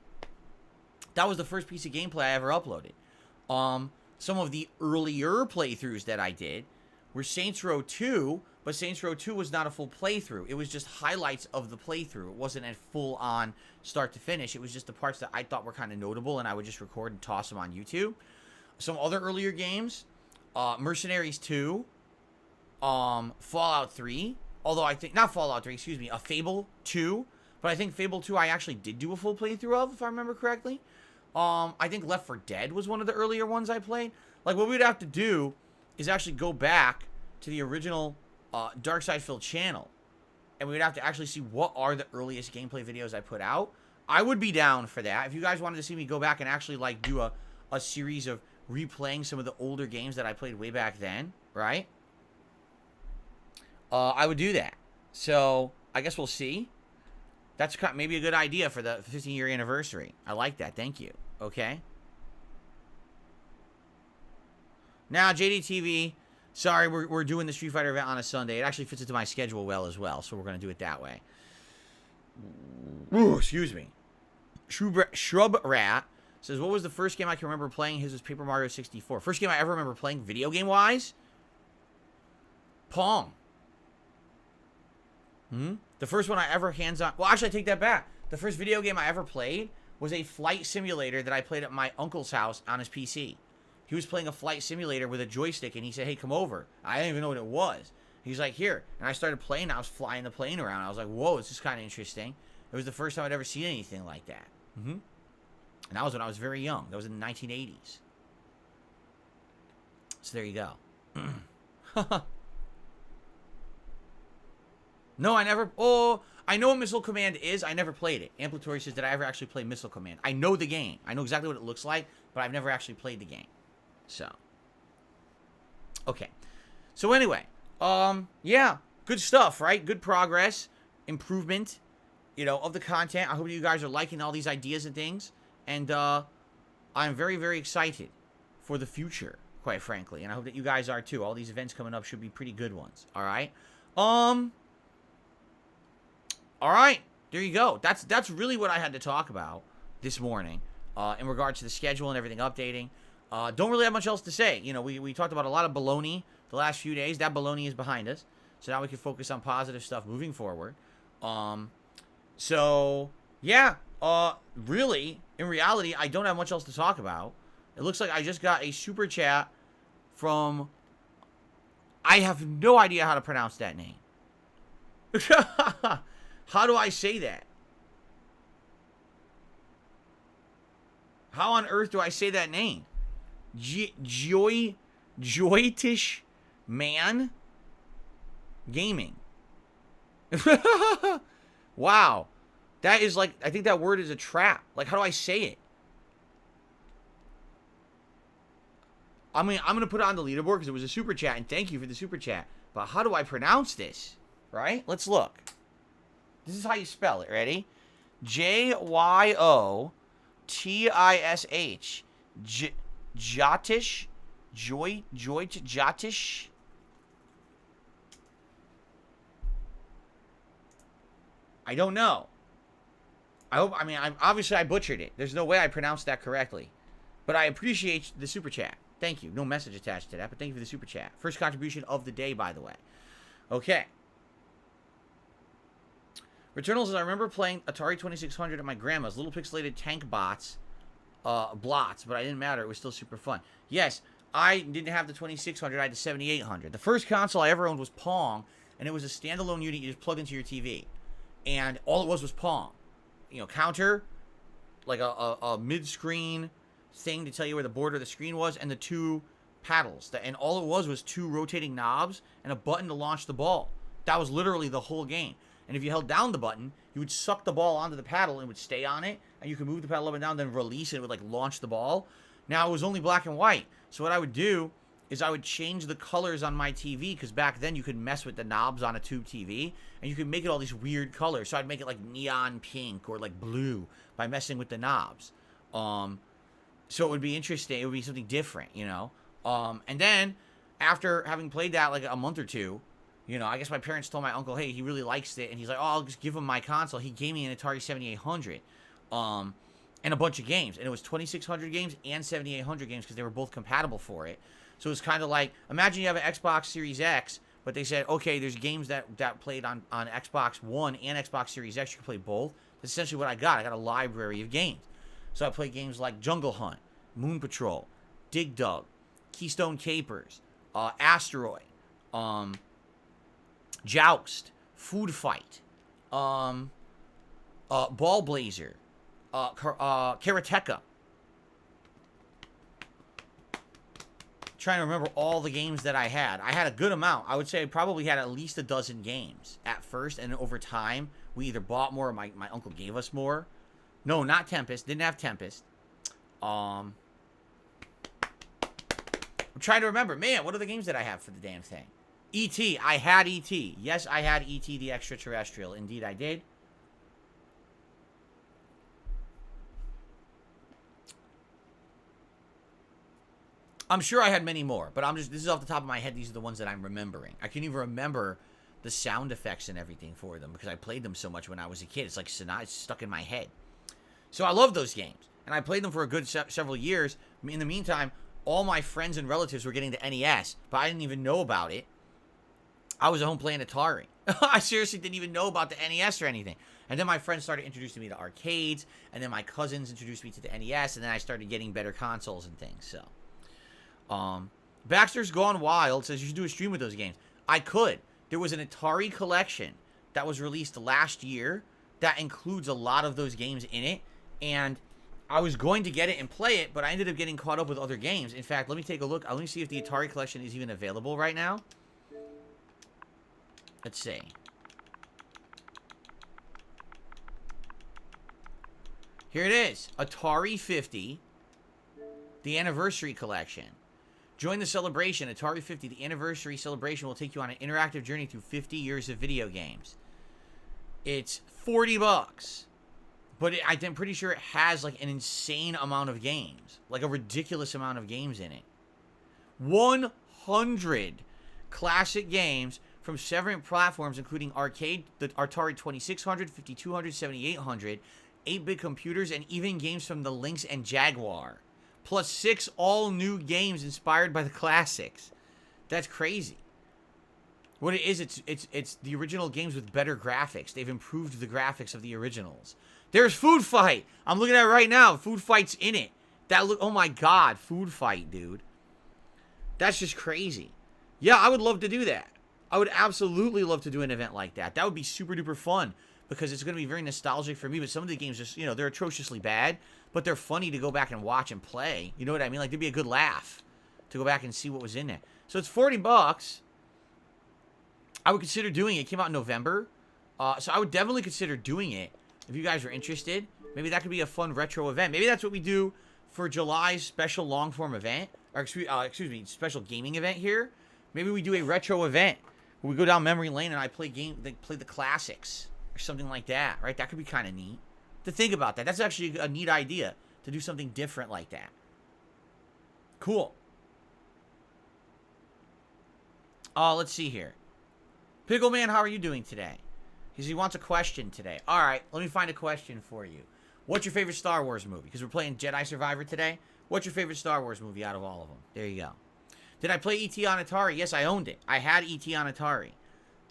Speaker 1: That was the first piece of gameplay I ever uploaded. Some of the earlier playthroughs that I did were Saints Row 2, but Saints Row 2 was not a full playthrough. It was just highlights of the playthrough. It wasn't a full-on start to finish. It was just the parts that I thought were kind of notable, and I would just record and toss them on YouTube. Some other earlier games, Mercenaries 2, Fallout 3, although I think, not Fallout 3, excuse me, Fable 2, but I think Fable 2 I actually did do a full playthrough of, if I remember correctly. I think Left 4 Dead was one of the earlier ones I played. Like, what we'd have to do is actually go back to the original Darkside Phil channel, and we'd have to actually see what are the earliest gameplay videos I put out. I would be down for that. If you guys wanted to see me go back and actually, like, do a series of replaying some of the older games that I played way back then, right? I would do that. So, I guess we'll see. That's maybe a good idea for the 15-year anniversary. I like that. Thank you. Okay. Now, JDTV, sorry, we're doing the Street Fighter event on a Sunday. It actually fits into my schedule well as well, so we're going to do it that way. Ooh, excuse me. Shrub Rat says, what was the first game I can remember playing? His was Paper Mario 64. First game I ever remember playing video game-wise? Pong. The first one I ever hands-on... Well, actually, I take that back. The first video game I ever played was a flight simulator that I played at my uncle's house on his PC. He was playing a flight simulator with a joystick, and he said, hey, come over. I didn't even know what it was. He's like, here. And I started playing. I was flying the plane around. I was like, whoa, this is kind of interesting. It was the first time I'd ever seen anything like that. And that was when I was very young. That was in the 1980s. So there you go. No, I never... Oh, I know what Missile Command is. I never played it. Amplatory says, did I ever actually play Missile Command? I know the game. I know exactly what it looks like, but I've never actually played the game. So, okay. So anyway, yeah, good stuff, right? Good progress, improvement, of the content. I hope you guys are liking all these ideas and things. And, I'm very, very excited for the future, quite frankly. And I hope that you guys are too. All these events coming up should be pretty good ones. All right. All right. There you go. That's really what I had to talk about this morning, in regards to the schedule and everything updating. Don't really have much else to say. We talked about a lot of baloney the last few days. That baloney is behind us. So now we can focus on positive stuff moving forward. So yeah, really, in reality, I don't have much else to talk about. It looks like I just got a super chat from, I have no idea how to pronounce that name. How do I say that? How on earth do I say that name? Joytish Man Gaming. Wow. That is like, I think that word is a trap. Like, how do I say it? I mean, I'm going to put it on the leaderboard because it was a super chat, and thank you for the super chat. But how do I pronounce this? Right? Let's look. This is how you spell it. Ready? J-Y-O-T-I-S-H. Jotish? Jotish? I don't know. Obviously I butchered it. There's no way I pronounced that correctly. But I appreciate the super chat. Thank you. No message attached to that, but thank you for the super chat. First contribution of the day, by the way. Okay. Returnal says, I remember playing Atari 2600 at my grandma's. Little pixelated tank blots, but I didn't matter. It was still super fun. Yes, I didn't have the 2600. I had the 7800. The first console I ever owned was Pong, and it was a standalone unit you just plugged into your TV. And all it was Pong. Counter, like a mid-screen thing to tell you where the border of the screen was, and the two paddles. And all it was two rotating knobs and a button to launch the ball. That was literally the whole game. And if you held down the button, you would suck the ball onto the paddle and it would stay on it, and you could move the paddle up and down, then release it, and it would launch the ball. Now, it was only black and white. So what I would do is I would change the colors on my TV, because back then you could mess with the knobs on a tube TV, and you could make it all these weird colors. So I'd make it like neon pink or like blue by messing with the knobs. So it would be interesting. It would be something different, And then after having played that like a month or two, I guess my parents told my uncle, hey, he really likes it, and he's like, oh, I'll just give him my console. He gave me an Atari 7800, and a bunch of games, and it was 2600 games and 7800 games because they were both compatible for it. So it's kind of like, imagine you have an Xbox Series X, but they said, okay, there's games that played on Xbox One and Xbox Series X. You can play both. That's essentially what I got. I got a library of games. So I played games like Jungle Hunt, Moon Patrol, Dig Dug, Keystone Capers, Asteroid, Joust, Food Fight, Ball Blazer, Karateka. Trying to remember all the games that I had. I had a good amount. I would say I probably had at least a dozen games at first, and over time, we either bought more or my uncle gave us more. No, not Tempest. Didn't have Tempest. I'm trying to remember. Man, what are the games that I have for the damn thing? E.T. I had E.T. Yes, I had E.T. the Extraterrestrial. Indeed, I did. I'm sure I had many more, but this is off the top of my head. These are the ones that I'm remembering. I can't even remember the sound effects and everything for them because I played them so much when I was a kid. It's like it's stuck in my head. So I love those games, and I played them for a good several years. In the meantime, all my friends and relatives were getting the NES, but I didn't even know about it. I was at home playing Atari. I seriously didn't even know about the NES or anything. And then my friends started introducing me to arcades, and then my cousins introduced me to the NES, and then I started getting better consoles and things, so... Baxter's Gone Wild says you should do a stream with those games. I could. There was an Atari collection that was released last year that includes a lot of those games in it, and I was going to get it and play it, but I ended up getting caught up with other games. In fact, let me take a look. Let me see if the Atari collection is even available right now. Let's see. Here it is. Atari 50, the Anniversary Collection. Join the celebration. Atari 50, the anniversary celebration, will take you on an interactive journey through 50 years of video games. It's $40, but I'm pretty sure it has like an insane amount of games, like a ridiculous amount of games in it. 100 classic games from several platforms, including arcade, the Atari 2600, 5200, 7800, 8-bit computers, and even games from the Lynx and Jaguar. Plus 6 all-new games inspired by the classics. That's crazy. What it is, it's the original games with better graphics. They've improved the graphics of the originals. There's Food Fight. I'm looking at it right now. Food Fight's in it. Oh my God, Food Fight, dude. That's just crazy. Yeah, I would love to do that. I would absolutely love to do an event like that. That would be super duper fun because it's going to be very nostalgic for me. But some of the games just, they're atrociously bad, but they're funny to go back and watch and play. You know what I mean? Like, it'd be a good laugh to go back and see what was in there. So it's $40. I would consider doing it. It came out in November. So I would definitely consider doing it if you guys are interested. Maybe that could be a fun retro event. Maybe that's what we do for July's special long-form event. Or excuse me, special gaming event here. Maybe we do a retro event where we go down memory lane and I play the classics or something like that, right? That could be kind of neat to think about that. That's actually a neat idea to do something different like that. Cool. Let's see here. Pickleman, how are you doing today? Because he wants a question today. All right, let me find a question for you. What's your favorite Star Wars movie? Because we're playing Jedi Survivor today. What's your favorite Star Wars movie out of all of them? There you go. Did I play E.T. on Atari? Yes, I owned it. I had E.T. on Atari.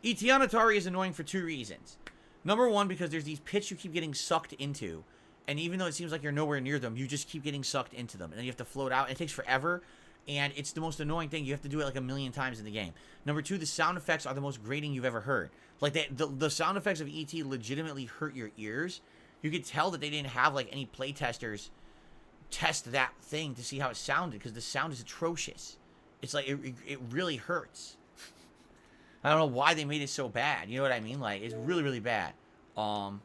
Speaker 1: E.T. on Atari is annoying for 2 reasons. Number one, because there's these pits you keep getting sucked into. And even though it seems like you're nowhere near them, you just keep getting sucked into them. And then you have to float out. And it takes forever. And it's the most annoying thing. You have to do it like 1,000,000 times in the game. Number two, the sound effects are the most grating you've ever heard. Like, the sound effects of E.T. legitimately hurt your ears. You could tell that they didn't have, like, any playtesters test that thing to see how it sounded, because the sound is atrocious. It's like, it really hurts. I don't know why they made it so bad. You know what I mean? Like, it's really, really bad. Anyway.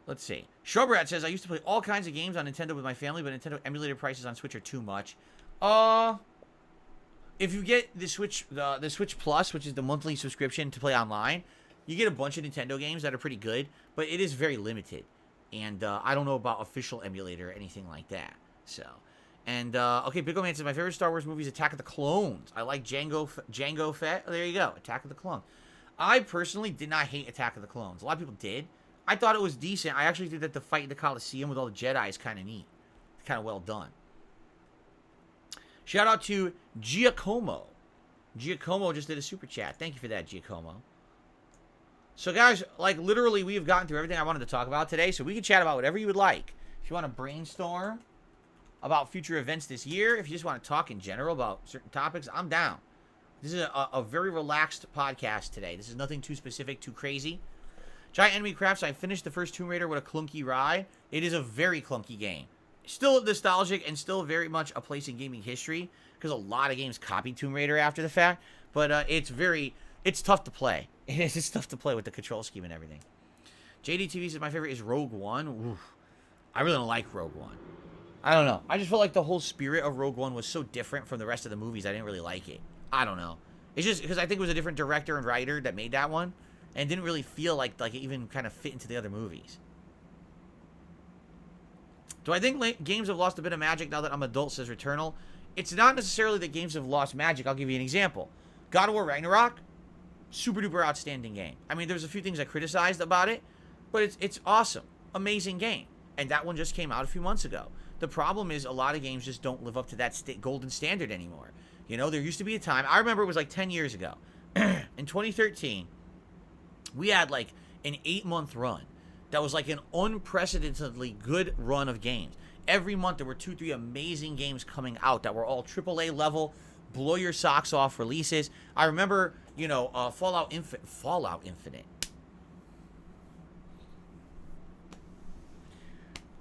Speaker 1: Let's see. Shrubrat says, I used to play all kinds of games on Nintendo with my family, but Nintendo emulator prices on Switch are too much. If you get the Switch Plus, which is the monthly subscription to play online, you get a bunch of Nintendo games that are pretty good, but it is very limited. And I don't know about official emulator or anything like that. So, and okay, Big O Man says my favorite Star Wars movie is Attack of the Clones. I like Jango Fett. Oh, there you go, Attack of the Clones. I personally did not hate Attack of the Clones. A lot of people did. I thought it was decent. I actually think that the fight in the Coliseum with all the Jedi is kind of neat. It's kind of well done. Shout out to Giacomo. Giacomo just did a super chat. Thank you for that, Giacomo. So, guys, like, literally, we have gotten through everything I wanted to talk about today, so we can chat about whatever you would like. If you want to brainstorm about future events this year, if you just want to talk in general about certain topics, I'm down. This is a very relaxed podcast today. This is nothing too specific, too crazy. Giant Enemy Crafts, I finished the first Tomb Raider with a clunky ride. It is a very clunky game. Still nostalgic and still very much a place in gaming history, because a lot of games copied Tomb Raider after the fact, but it's tough to play. It's tough to play with the control scheme and everything. JDTV says my favorite is Rogue One. Oof. I really don't like Rogue One. I don't know. I just felt like the whole spirit of Rogue One was so different from the rest of the movies, I didn't really like it. I don't know. It's just because I think it was a different director and writer that made that one, and it didn't really feel like it even kind of fit into the other movies. Do I think games have lost a bit of magic now that I'm adult, says Returnal? It's not necessarily that games have lost magic. I'll give you an example. God of War Ragnarok, super duper outstanding game. I mean, there's a few things I criticized about it, but it's awesome. Amazing game. And that one just came out a few months ago. The problem is a lot of games just don't live up to that golden standard anymore. You know, there used to be a time, I remember it was like 10 years ago. In 2013, we had like an 8-month run that was like an unprecedentedly good run of games. Every month there were 2-3 amazing games coming out that were all AAA level, blow your socks off releases. I remember, you know, Fallout Infinite.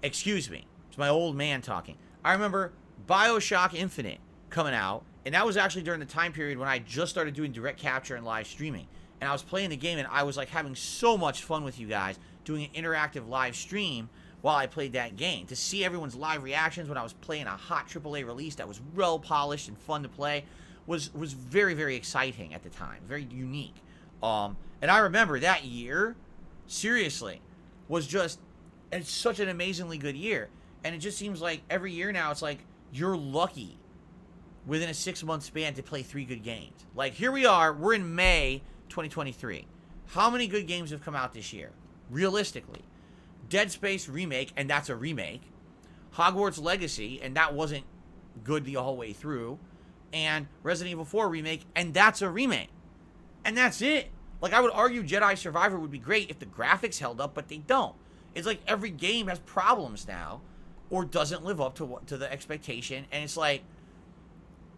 Speaker 1: Excuse me. It's my old man talking. I remember BioShock Infinite coming out And that was actually during the time period when I just started doing direct capture and live streaming. And I was playing the game, and I was like having so much fun with you guys doing an interactive live stream while I played that game. To see everyone's live reactions when I was playing a hot AAA release that was well polished and fun to play was very, very exciting at the time. Very unique. And I remember that year, seriously, was just, it's such an amazingly good year. And it just seems like every year now, it's like you're lucky within a 6-month span to play 3 good games. Like, here we are, we're in May 2023. How many good games have come out this year? Realistically. Dead Space remake, and that's a remake. Hogwarts Legacy, and that wasn't good the whole way through. And Resident Evil 4 remake, and that's a remake. And that's it. Like, I would argue Jedi Survivor would be great if the graphics held up, but they don't. It's like every game has problems now, or doesn't live up to the expectation, and it's like,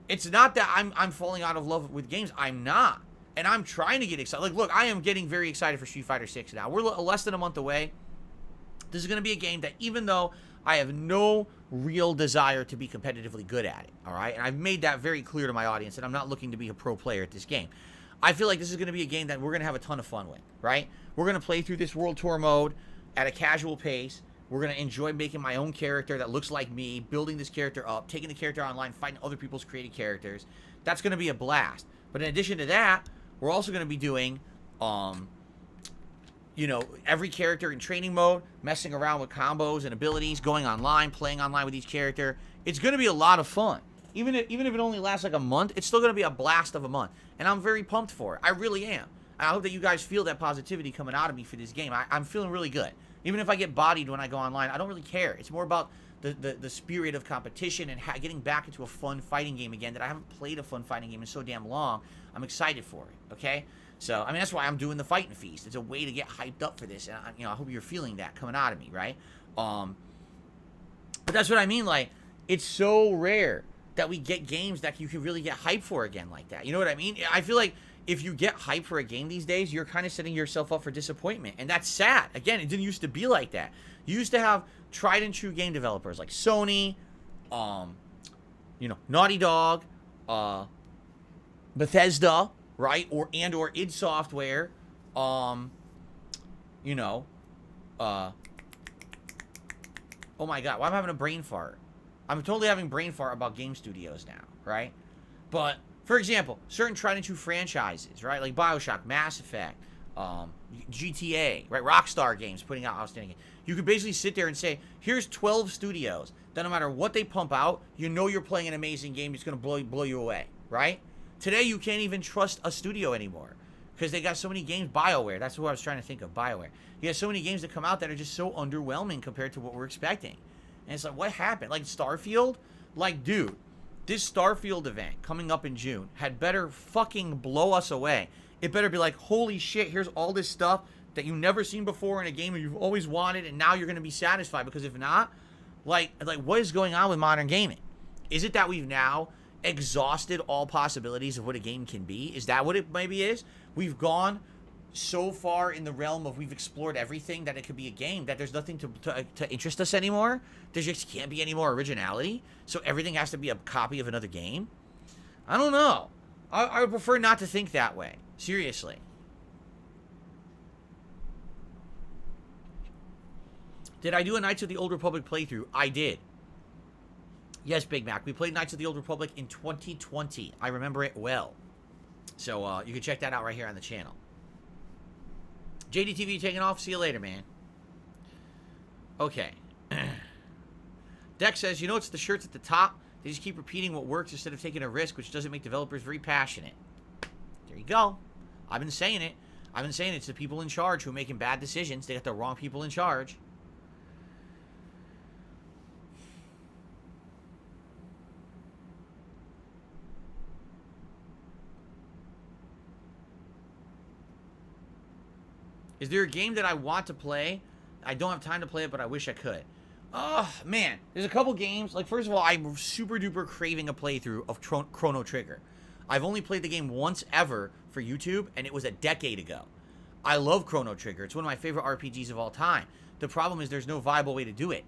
Speaker 1: it's not that I'm falling out of love with games. I'm not. And I'm trying to get excited. Like, look, I am getting very excited for Street Fighter 6 now. We're less than a month away. This is going to be a game that, even though I have no real desire to be competitively good at it, all right? And I've made that very clear to my audience that I'm not looking to be a pro player at this game. I feel like this is going to be a game that we're going to have a ton of fun with, right? We're going to play through this World Tour mode at a casual pace. We're going to enjoy making my own character that looks like me, building this character up, taking the character online, fighting other people's created characters. That's going to be a blast. But in addition to that, we're also going to be doing, you know, every character in training mode, messing around with combos and abilities, going online, playing online with each character. It's going to be a lot of fun. Even if it only lasts like a month, it's still going to be a blast of a month. And I'm very pumped for it. I really am. I hope that you guys feel that positivity coming out of me for this game. I'm feeling really good. Even if I get bodied when I go online, I don't really care. It's more about the spirit of competition and getting back into a fun fighting game again that I haven't played a fun fighting game in so damn long. I'm excited for it, okay? So, I mean, that's why I'm doing the Fighting Feast. It's a way to get hyped up for this. And, you know, I hope you're feeling that coming out of me, right? But that's what I mean. Like, it's so rare that we get games that you can really get hyped for again like that. You know what I mean? I feel like if you get hyped for a game these days, you're kind of setting yourself up for disappointment. And that's sad. Again, it didn't used to be like that. You used to have tried and true game developers like Sony, you know, Naughty Dog, Bethesda, right? Or id Software, you know, oh my God, why am I having a brain fart? I'm totally having brain fart about game studios now, right? But, for example, certain tried and true franchises, right? Like BioShock, Mass Effect, GTA, right? Rockstar Games putting out outstanding games. You could basically sit there and say, here's 12 studios that no matter what they pump out, you know you're playing an amazing game. It's going to blow you away, right? Today, you can't even trust a studio anymore because they got so many games. BioWare, that's what I was trying to think of, BioWare. You have so many games that come out that are just so underwhelming compared to what we're expecting. And it's like, what happened? Like Starfield? Like, dude, this Starfield event coming up in June had better fucking blow us away. It better be like, holy shit, here's all this stuff that you've never seen before in a game that you've always wanted, and now you're going to be satisfied. Because if not, like what is going on with modern gaming? Is it that we've now exhausted all possibilities of what a game can be? Is that what it maybe is? We've gone so far in the realm of we've explored everything that it could be a game that there's nothing to interest us anymore. There just can't be any more originality. So everything has to be a copy of another game. I don't know. I would prefer not to think that way. Seriously. Did I do a Knights of the Old Republic playthrough? I did. Yes, Big Mac. We played Knights of the Old Republic in 2020. I remember it well. So you can check that out right here on the channel. JDTV taking off. See you later, man. Okay. Dex says, you know, it's the shirts at the top. They just keep repeating what works instead of taking a risk, which doesn't make developers very passionate. There you go. I've been saying it. I've been saying it's the people in charge who are making bad decisions. They got the wrong people in charge. Is there a game that I want to play? I don't have time to play it, but I wish I could. Oh, man. There's a couple games. Like, first of all, I'm super duper craving a playthrough of Chrono Trigger. I've only played the game once ever for YouTube, and it was a decade ago. I love Chrono Trigger. It's one of my favorite RPGs of all time. The problem is there's no viable way to do it.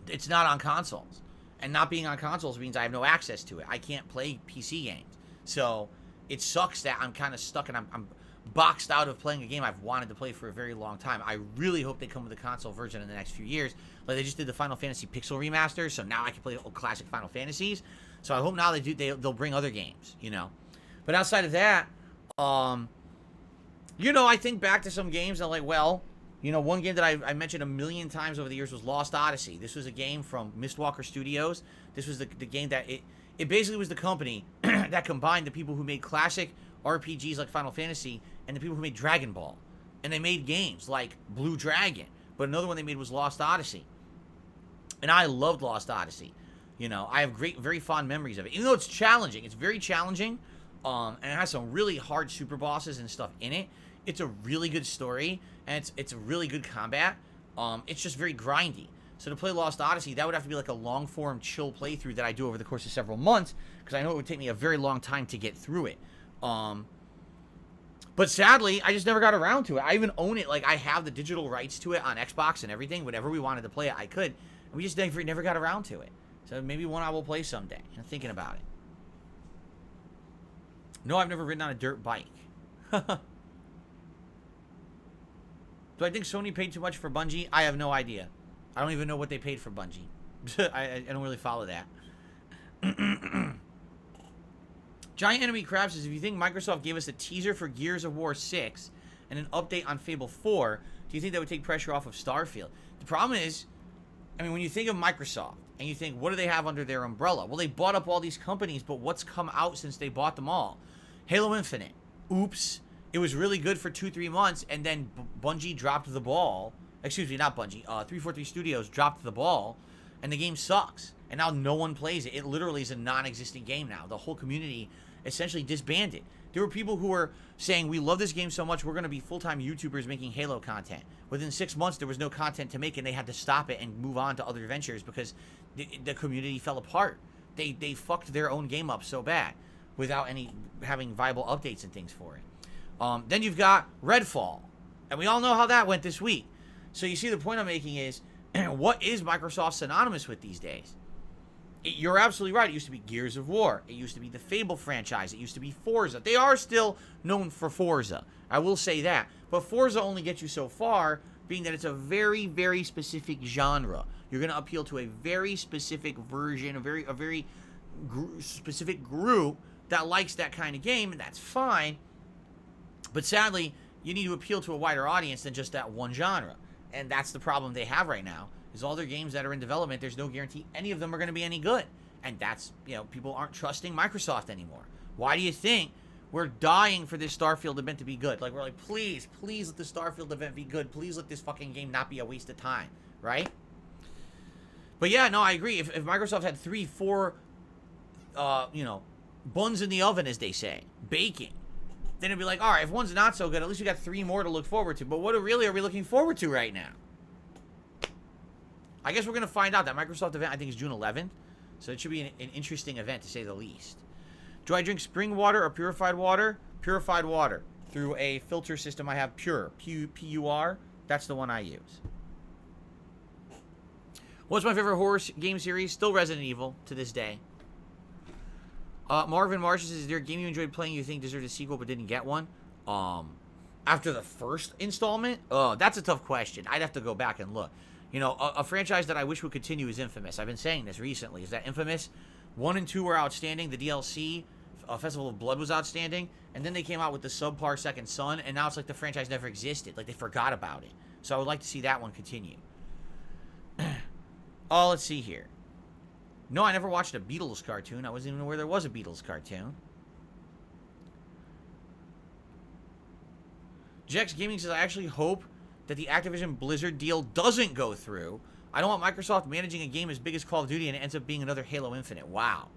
Speaker 1: It's not on consoles. And not being on consoles means I have no access to it. I can't play PC games. So it sucks that I'm kind of stuck and I'm boxed out of playing a game I've wanted to play for a very long time. I really hope they come with a console version in the next few years. Like they just did the Final Fantasy Pixel remaster, so now I can play old classic Final Fantasies. So I hope now they'll bring other games, you know. But outside of that, you know, I think back to some games and I'm like, well, you know, one game that I mentioned a million times over the years was Lost Odyssey. This was a game from Mistwalker Studios. This was the game that it basically was the company that combined the people who made classic RPGs like Final Fantasy and the people who made Dragon Ball. And they made games like Blue Dragon. But another one they made was Lost Odyssey. And I loved Lost Odyssey. You know, I have very fond memories of it. Even though it's challenging. It's very challenging. And it has some really hard super bosses and stuff in it. It's a really good story. And it's a really good combat. It's just very grindy. So to play Lost Odyssey, that would have to be like a long-form, chill playthrough that I do over the course of several months. Because I know it would take me a very long time to get through it. But sadly, I just never got around to it. I even own it. Like, I have the digital rights to it on Xbox and everything. Whenever we wanted to play it, I could. And we just never got around to it. So maybe one I will play someday. I'm thinking about it. No, I've never ridden on a dirt bike. Do I think Sony paid too much for Bungie? I have no idea. I don't even know what they paid for Bungie. I don't really follow that. Giant Enemy Crab says, if you think Microsoft gave us a teaser for Gears of War 6 and an update on Fable 4, do you think that would take pressure off of Starfield? The problem is, I mean, when you think of Microsoft and you think, what do they have under their umbrella? Well, they bought up all these companies, but what's come out since they bought them all? Halo Infinite. Oops. It was really good for 2-3 months, and then Bungie dropped the ball. Excuse me, not Bungie. 343 Studios dropped the ball, and the game sucks. And now no one plays it. It literally is a non-existent game now. The whole community essentially disbanded. There were people who were saying, we love this game so much, we're going to be full-time YouTubers making Halo content. Within 6 months, there was no content to make, and they had to stop it and move on to other ventures because the community fell apart. They fucked their own game up so bad without having viable updates and things for it. Then you've got Redfall, and we all know how that went this week. So you see, the point I'm making is, what is Microsoft synonymous with these days? You're absolutely right. It used to be Gears of War. It used to be the Fable franchise. It used to be Forza. They are still known for Forza. I will say that. But Forza only gets you so far, being that it's a very, very specific genre. You're going to appeal to a very specific version, a very specific group that likes that kind of game, and that's fine. But sadly, you need to appeal to a wider audience than just that one genre. And that's the problem they have right now. Is all their games that are in development, there's no guarantee any of them are going to be any good. And that's, you know, people aren't trusting Microsoft anymore. Why do you think we're dying for this Starfield event to be good? Like, we're like, please let the Starfield event be good. Please let this fucking game not be a waste of time, right? But yeah, no, I agree. If Microsoft had 3-4, you know, buns in the oven, as they say, baking, then it'd be like, all right, if one's not so good, at least we got 3 more to look forward to. But what really are we looking forward to right now? I guess we're going to find out. That Microsoft event, I think, is June 11th. So it should be an interesting event, to say the least. Do I drink spring water or purified water? Purified water. Through a filter system I have, Pure. P-U-R. That's the one I use. What's my favorite horror game series? Still Resident Evil, to this day. Marvin Marsh says, is there a game you enjoyed playing you think deserved a sequel but didn't get one? After the first installment? That's a tough question. I'd have to go back and look. You know, a franchise that I wish would continue is Infamous. I've been saying this recently. Is that Infamous 1 and 2 were outstanding. The DLC, Festival of Blood, was outstanding. And then they came out with the subpar Second Son, and now it's like the franchise never existed. Like, they forgot about it. So I would like to see that one continue. Oh, let's see here. No, I never watched a Beatles cartoon. I wasn't even aware there was a Beatles cartoon. Jex Gaming says, I actually hope that the Activision Blizzard deal doesn't go through. I don't want Microsoft managing a game as big as Call of Duty and it ends up being another Halo Infinite. Wow.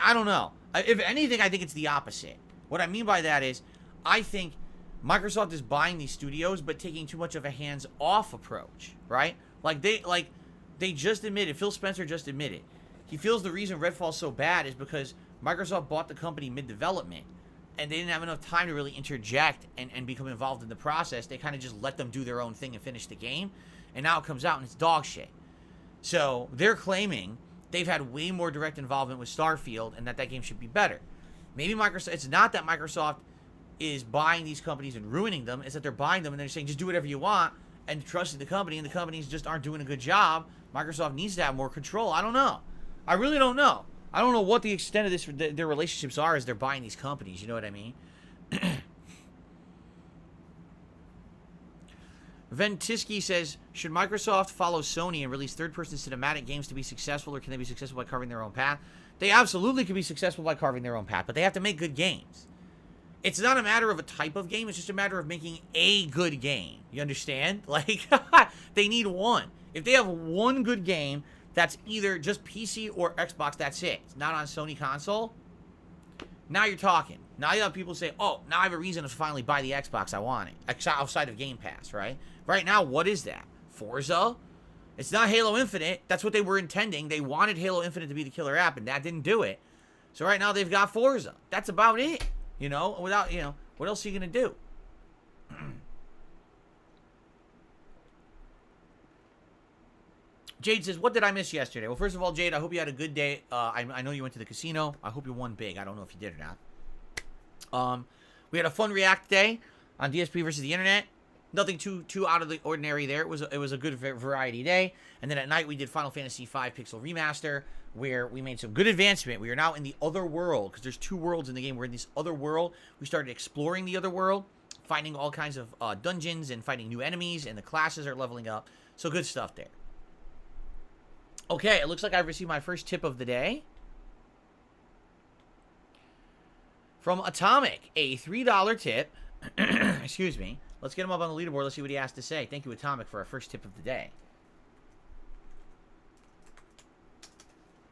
Speaker 1: I don't know. If anything, I think it's the opposite. What I mean by that is, I think Microsoft is buying these studios but taking too much of a hands-off approach, right? Like they just admitted, Phil Spencer just admitted, he feels the reason Redfall's so bad is because Microsoft bought the company mid-development. And they didn't have enough time to really interject and become involved in the process. They kind of just let them do their own thing and finish the game. And now it comes out and it's dog shit. So they're claiming they've had way more direct involvement with Starfield and that game should be better. Maybe Microsoft, it's not that Microsoft is buying these companies and ruining them, it's that they're buying them and they're saying just do whatever you want and trusting the company, and the companies just aren't doing a good job. Microsoft needs to have more control. I don't know. I really don't know. I don't know what the extent of this their relationships are as they're buying these companies, you know what I mean? Ventisky says, should Microsoft follow Sony and release third-person cinematic games to be successful, or can they be successful by carving their own path? They absolutely can be successful by carving their own path, but they have to make good games. It's not a matter of a type of game, it's just a matter of making a good game. You understand? Like, they need one. If they have one good game that's either just PC or Xbox, that's it. It's not on Sony console. Now you're talking. Now you have people say, oh, now I have a reason to finally buy the Xbox. I want it. Outside of Game Pass, right? Right now, what is that? Forza? It's not Halo Infinite. That's what they were intending. They wanted Halo Infinite to be the killer app, and that didn't do it. So right now, they've got Forza. That's about it. You know, without, you know, what else are you going to do? Jade says, what did I miss yesterday? Well, first of all, Jade, I hope you had a good day. I know you went to the casino. I hope you won big. I don't know if you did or not. We had a fun React day on DSP versus the Internet. Nothing too out of the ordinary there. It was a good variety day. And then at night, we did Final Fantasy V Pixel Remaster, where we made some good advancement. We are now in the other world, because there's 2 worlds in the game. We're in this other world. We started exploring the other world, finding all kinds of dungeons and fighting new enemies, and the classes are leveling up. So good stuff there. Okay, it looks like I've received my first tip of the day from Atomic, a $3 tip. Excuse me. Let's get him up on the leaderboard. Let's see what he has to say. Thank you, Atomic, for our first tip of the day.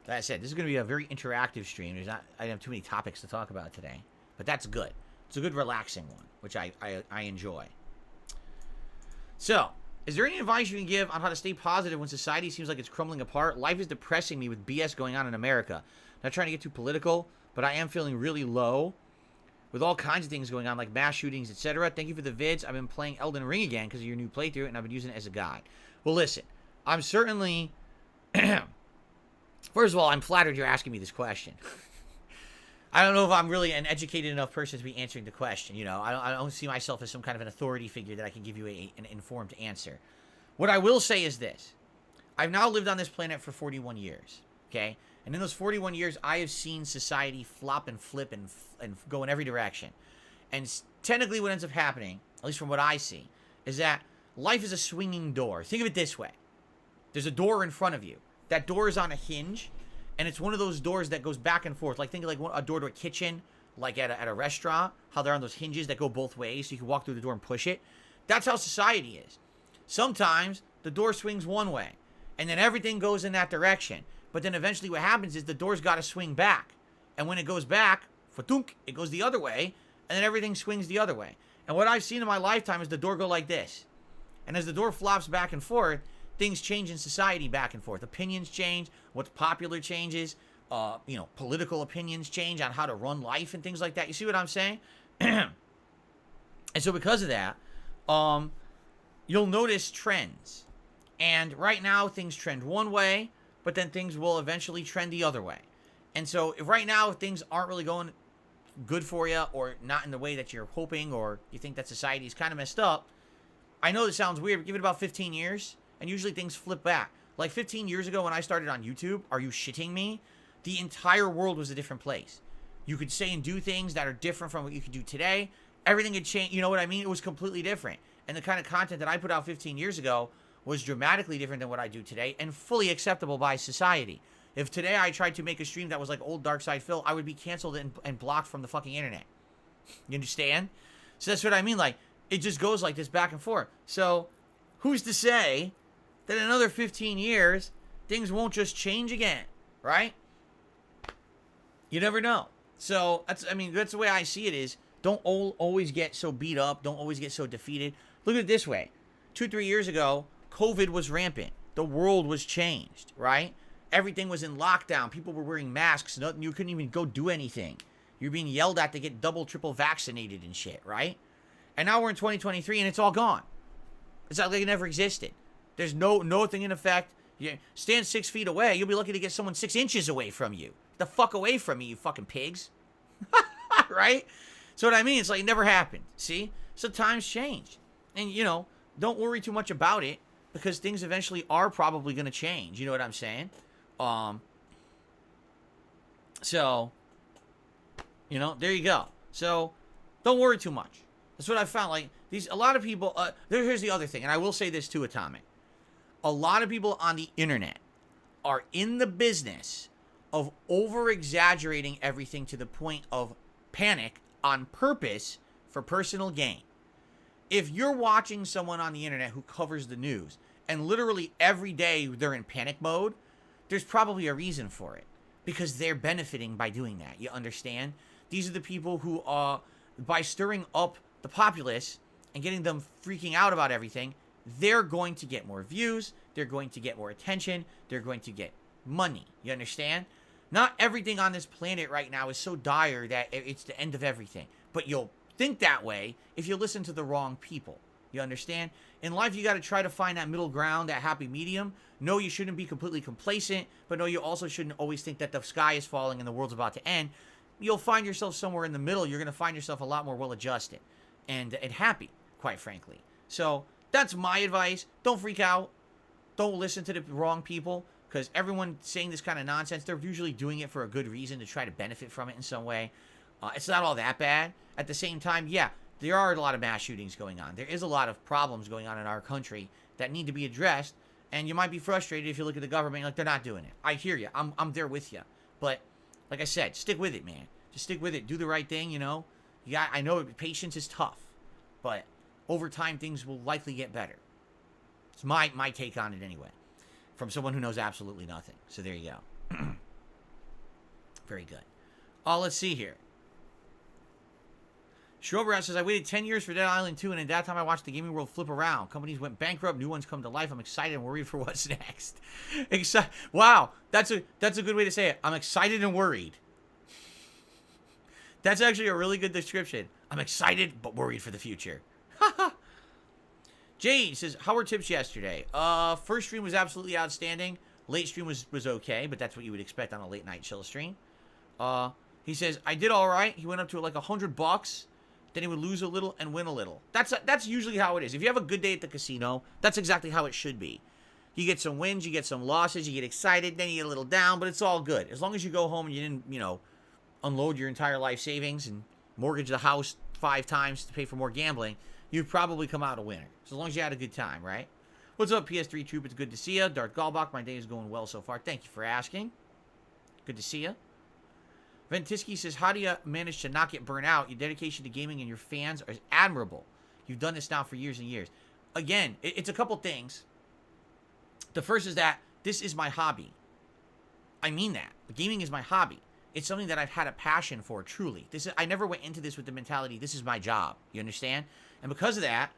Speaker 1: Like I said, this is going to be a very interactive stream. I don't have too many topics to talk about today, but that's good. It's a good, relaxing one, which I enjoy. So, is there any advice you can give on how to stay positive when society seems like it's crumbling apart? Life is depressing me with BS going on in America. Not trying to get too political, but I am feeling really low with all kinds of things going on, like mass shootings, etc. Thank you for the vids. I've been playing Elden Ring again because of your new playthrough, and I've been using it as a guide. Well, listen, I'm certainly... First of all, I'm flattered you're asking me this question. I don't know if I'm really an educated enough person to be answering the question. You know, I don't see myself as some kind of an authority figure that I can give you an informed answer. What I will say is this. I've now lived on this planet for 41 years, okay? And in those 41 years, I have seen society flop and flip and go in every direction. And technically what ends up happening, at least from what I see, is that life is a swinging door. Think of it this way. There's a door in front of you. That door is on a hinge, and it's one of those doors that goes back and forth. Like, think of like a door to a kitchen, like at a restaurant, how they're on those hinges that go both ways, so you can walk through the door and push it. That's how society is. Sometimes the door swings one way, and then everything goes in that direction. But then eventually what happens is the door's got to swing back. And when it goes back, fatunk, it goes the other way, and then everything swings the other way. And what I've seen in my lifetime is the door go like this. And as the door flops back and forth, things change in society back and forth. Opinions change. What's popular changes. You know, political opinions change on how to run life and things like that. You see what I'm saying? And so because of that, you'll notice trends. And right now, things trend one way, but then things will eventually trend the other way. And so if right now things aren't really going good for you, or not in the way that you're hoping, or you think that society is kind of messed up, I know this sounds weird, but give it about 15 years, and usually things flip back. Like 15 years ago when I started on YouTube, are you shitting me? The entire world was a different place. You could say and do things that are different from what you could do today. Everything had changed. You know what I mean? It was completely different. And the kind of content that I put out 15 years ago was dramatically different than what I do today, and fully acceptable by society. If today I tried to make a stream that was like old Dark Side Phil, I would be canceled and blocked from the fucking internet. You understand? So that's what I mean. Like, it just goes like this back and forth. So who's to say that in another 15 years, things won't just change again, right? You never know. So that's the way I see it is, don't always get so beat up. Don't always get so defeated. Look at it this way. 2-3 years ago, COVID was rampant. The world was changed, right? Everything was in lockdown. People were wearing masks. You couldn't even go do anything. You're being yelled at to get double, triple vaccinated and shit, right? And now we're in 2023 and it's all gone. It's not like it never existed. There's nothing in effect. You stand 6 feet away, you'll be lucky to get someone 6 inches away from you. Get the fuck away from me, you fucking pigs. Right? So what I mean, it's like it never happened. See? So times change. And, you know, don't worry too much about it because things eventually are probably going to change. You know what I'm saying? So, you know, there you go. So, don't worry too much. That's what I found. Like, a lot of people, here's the other thing, and I will say this too, Atomic. A lot of people on the internet are in the business of over-exaggerating everything to the point of panic on purpose for personal gain. If you're watching someone on the internet who covers the news, and literally every day they're in panic mode, there's probably a reason for it. Because they're benefiting by doing that. You understand? These are the people who are, by stirring up the populace and getting them freaking out about everything, they're going to get more views, they're going to get more attention, they're going to get money. You understand? Not everything on this planet right now is so dire that it's the end of everything. But you'll think that way if you listen to the wrong people. You understand? In life, you got to try to find that middle ground, that happy medium. No, you shouldn't be completely complacent, but no, you also shouldn't always think that the sky is falling and the world's about to end. You'll find yourself somewhere in the middle. You're going to find yourself a lot more well-adjusted and happy, quite frankly. So that's my advice. Don't freak out. Don't listen to the wrong people, because everyone saying this kind of nonsense, they're usually doing it for a good reason to try to benefit from it in some way. It's not all that bad. At the same time, yeah, there are a lot of mass shootings going on. There is a lot of problems going on in our country that need to be addressed, and you might be frustrated if you look at the government like they're not doing it. I hear you. I'm there with you. But like I said, stick with it, man. Just stick with it. Do the right thing, you know. I know patience is tough, but over time things will likely get better. It's my take on it anyway, from someone who knows absolutely nothing. So there you go. Very good. Let's see here. Schroberat says, I waited 10 years for Dead Island 2, and at that time I watched the gaming world flip around. Companies went bankrupt, new ones come to life. I'm excited and worried for what's next. Wow, that's a good way to say it. I'm excited and worried. That's actually a really good description. I'm excited but worried for the future. Jade says, how were tips yesterday? First stream was absolutely outstanding. Late stream was okay, but that's what you would expect on a late night chill stream. He says, I did all right. He went up to like $100. Then he would lose a little and win a little. That's usually how it is. If you have a good day at the casino, that's exactly how it should be. You get some wins, you get some losses, you get excited, then you get a little down, but it's all good. As long as you go home and you didn't, unload your entire life savings and mortgage the house 5 times to pay for more gambling, you'd probably come out a winner. So as long as you had a good time, right? What's up, PS3 Troop? It's good to see you. Darth Galbach, my day is going well so far. Thank you for asking. Good to see you. Ventisky says, how do you manage to not get burnt out? Your dedication to gaming and your fans are admirable. You've done this now for years and years. Again, it's a couple things. The first is that this is my hobby. I mean that. Gaming is my hobby. It's something that I've had a passion for, truly. I never went into this with the mentality, this is my job. You understand? And because of that,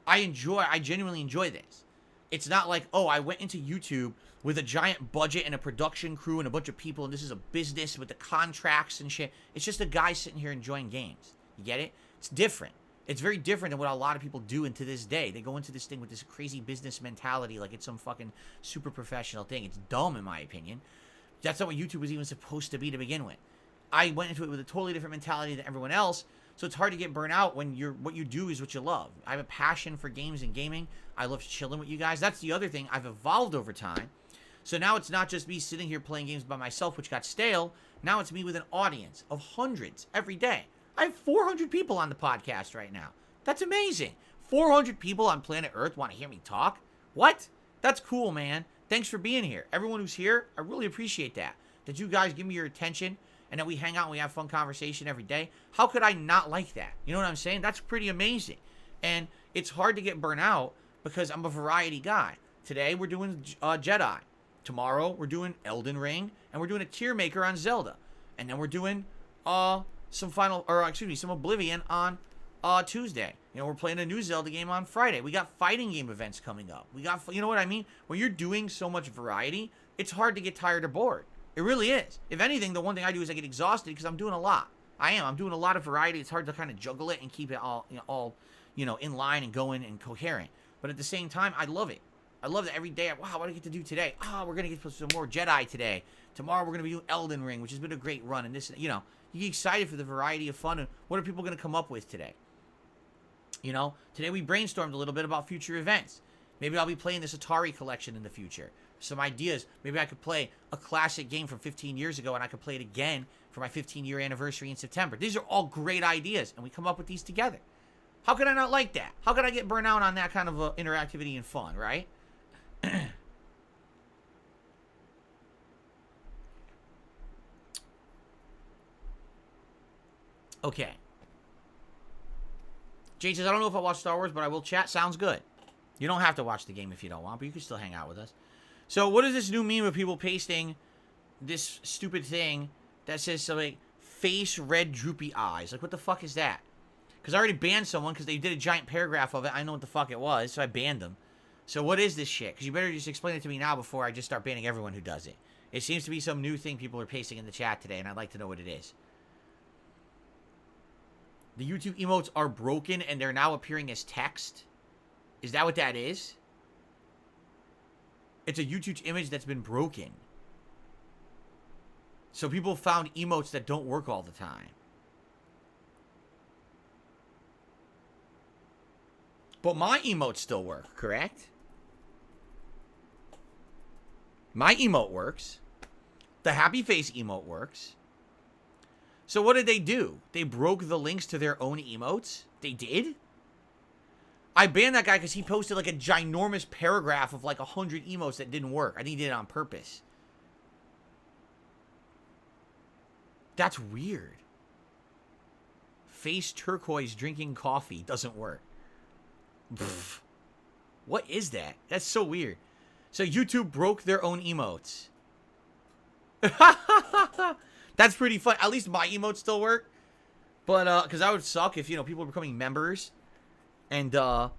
Speaker 1: I genuinely enjoy this. It's not like, oh, I went into YouTube with a giant budget and a production crew and a bunch of people, and this is a business with the contracts and shit. It's just a guy sitting here enjoying games. You get it? It's different. It's very different than what a lot of people do into this day. They go into this thing with this crazy business mentality like it's some fucking super professional thing. It's dumb, in my opinion. That's not what YouTube was even supposed to be to begin with. I went into it with a totally different mentality than everyone else, so it's hard to get burnt out when what you do is what you love. I have a passion for games and gaming. I love chilling with you guys. That's the other thing. I've evolved over time. So now it's not just me sitting here playing games by myself, which got stale. Now it's me with an audience of hundreds every day. I have 400 people on the podcast right now. That's amazing. 400 people on planet Earth want to hear me talk? What? That's cool, man. Thanks for being here. Everyone who's here, I really appreciate that. That you guys give me your attention and that we hang out and we have fun conversation every day. How could I not like that? You know what I'm saying? That's pretty amazing. And it's hard to get burnt out because I'm a variety guy. Today we're doing Jedi. Tomorrow we're doing Elden Ring, and we're doing a tier maker on Zelda. And then we're doing some Oblivion on Tuesday. We're playing a new Zelda game on Friday. We got fighting game events coming up. You know what I mean? When you're doing so much variety, it's hard to get tired or bored. It really is. If anything, the one thing I do is I get exhausted because I'm doing a lot. I'm doing a lot of variety. It's hard to kind of juggle it and keep it all in line and going and coherent. But at the same time, I love it. I love that every day. Wow, what do I get to do today? Oh, we're going to get some more Jedi today. Tomorrow we're going to be doing Elden Ring, which has been a great run. And this, you know, you get excited for the variety of fun. And what are people going to come up with today? You know, today we brainstormed a little bit about future events. Maybe I'll be playing this Atari collection in the future. Some ideas. Maybe I could play a classic game from 15 years ago and I could play it again for my 15-year anniversary in September. These are all great ideas, and we come up with these together. How could I not like that? How could I get burnt out on that kind of interactivity and fun, right? Okay. Jade says, I don't know if I'll watch Star Wars, but I will chat. Sounds good. You don't have to watch the game if you don't want, but you can still hang out with us. So what is this new meme of people pasting this stupid thing that says something, face red droopy eyes? Like, what the fuck is that? Because I already banned someone because they did a giant paragraph of it. I know what the fuck it was, so I banned them. So what is this shit? Because you better just explain it to me now before I just start banning everyone who does it. It seems to be some new thing people are pasting in the chat today, and I'd like to know what it is. The YouTube emotes are broken, and they're now appearing as text? Is that what that is? It's a YouTube image that's been broken. So people found emotes that don't work all the time. But my emotes still work, correct? My emote works. The happy face emote works. So what did they do? They broke the links to their own emotes? They did? I banned that guy because he posted like a ginormous paragraph of like 100 emotes that didn't work. I think he did it on purpose. That's weird. Face turquoise drinking coffee doesn't work. Pfft. What is that? That's so weird. So YouTube broke their own emotes. That's pretty fun. At least my emotes still work. But, because that would suck if, you know, people are becoming members. And then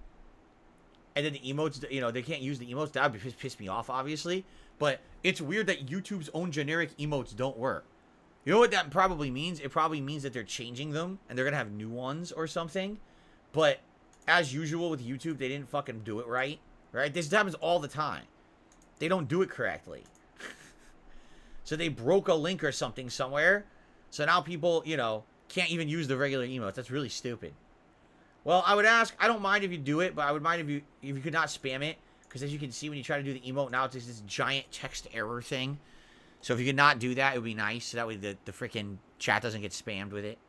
Speaker 1: the emotes, you know, they can't use the emotes. That would piss me off, obviously. But it's weird that YouTube's own generic emotes don't work. You know what that probably means? It probably means that they're changing them. And they're going to have new ones or something. But, as usual with YouTube, they didn't fucking do it right. Right? This happens all the time. They don't do it correctly. So they broke a link or something somewhere. So now people, you know, can't even use the regular emotes. That's really stupid. Well, I would ask, I don't mind if you do it, but I would mind if you could not spam it. Because as you can see, when you try to do the emote now, it's just this giant text error thing. So if you could not do that, it would be nice. So that way the freaking chat doesn't get spammed with it.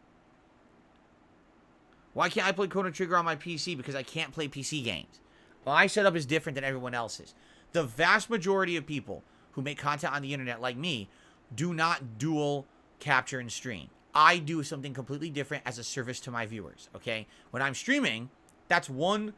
Speaker 1: Why can't I play Chrono Trigger on my PC? Because I can't play PC games. My setup is different than everyone else's. The vast majority of people who make content on the internet like me do not dual capture and stream. I do something completely different as a service to my viewers, okay? When I'm streaming, that's one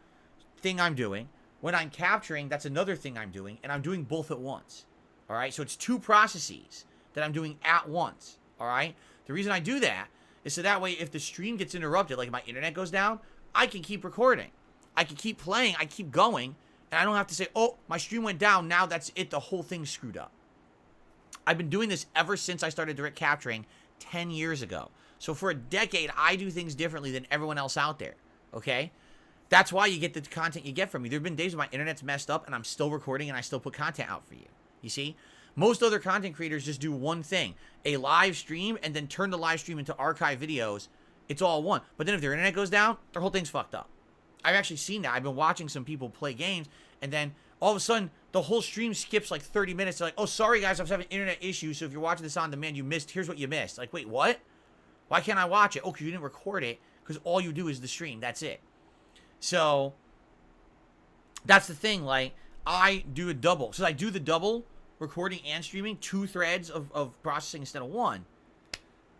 Speaker 1: thing I'm doing. When I'm capturing, that's another thing I'm doing, and I'm doing both at once, all right? So it's two processes that I'm doing at once, all right? The reason I do that is so that way if the stream gets interrupted, like if my internet goes down, I can keep recording. I can keep playing, I keep going, and I don't have to say, oh, my stream went down, now that's it, the whole thing's screwed up. I've been doing this ever since I started direct capturing 10 years ago. So for a decade, I do things differently than everyone else out there, okay? That's why you get the content you get from me. There have been days when my internet's messed up and I'm still recording and I still put content out for you. You see? Most other content creators just do one thing, a live stream, and then turn the live stream into archive videos. It's all one. But then if their internet goes down, their whole thing's fucked up. I've actually seen that. I've been watching some people play games, and then all of a sudden, the whole stream skips like 30 minutes. They're like, oh, sorry, guys, I was having internet issues, so if you're watching this on demand, you missed. Here's what you missed. Like, wait, what? Why can't I watch it? Oh, because you didn't record it, because all you do is the stream. That's it. So, that's the thing. Like, I do a double. So I do the double, recording and streaming, 2 threads of processing instead of 1.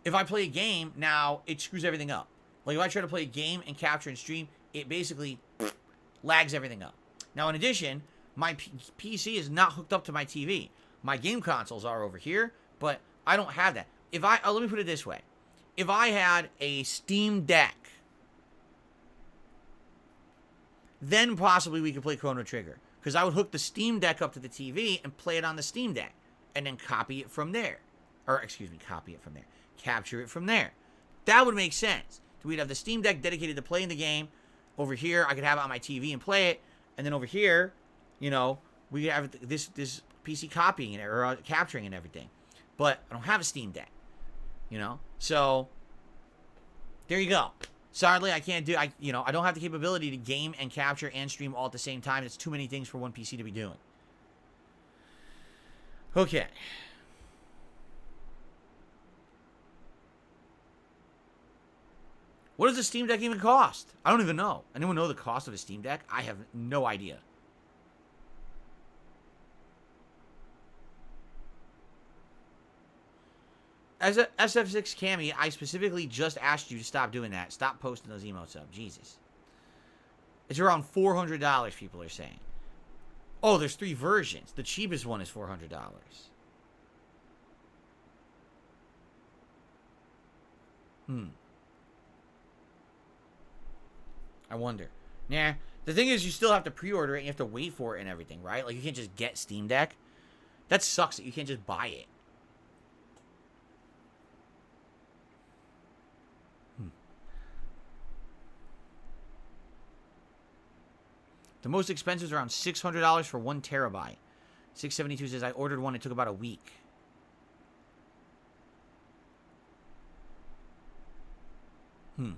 Speaker 1: If I play a game, now it screws everything up. Like, if I try to play a game and capture and stream, it basically lags everything up. Now, in addition, my PC is not hooked up to my TV. My game consoles are over here, but I don't have that. If I, let me put it this way. If I had a Steam Deck, then possibly we could play Chrono Trigger. Because I would hook the Steam Deck up to the TV and play it on the Steam Deck. And then copy it from there. Or, excuse me, copy it from there. Capture it from there. That would make sense. We'd have the Steam Deck dedicated to playing the game. Over here, I could have it on my TV and play it. And then over here, you know, we have this PC copying or capturing and everything. But I don't have a Steam Deck, you know? So, there you go. Sadly, I can't do, I don't have the capability to game and capture and stream all at the same time. It's too many things for one PC to be doing. Okay. What does the Steam Deck even cost? I don't even know. Anyone know the cost of a Steam Deck? I have no idea. As a SF6 Cammy, I specifically just asked you to stop doing that. Stop posting those emotes up. Jesus. It's around $400, people are saying. Oh, there's 3 versions. The cheapest one is $400. I wonder. Nah. The thing is, you still have to pre-order it and you have to wait for it and everything, right? Like, you can't just get Steam Deck. That sucks that you can't just buy it. The most expensive is around $600 for 1 terabyte. 672 says, I ordered one. It took about a week. Well,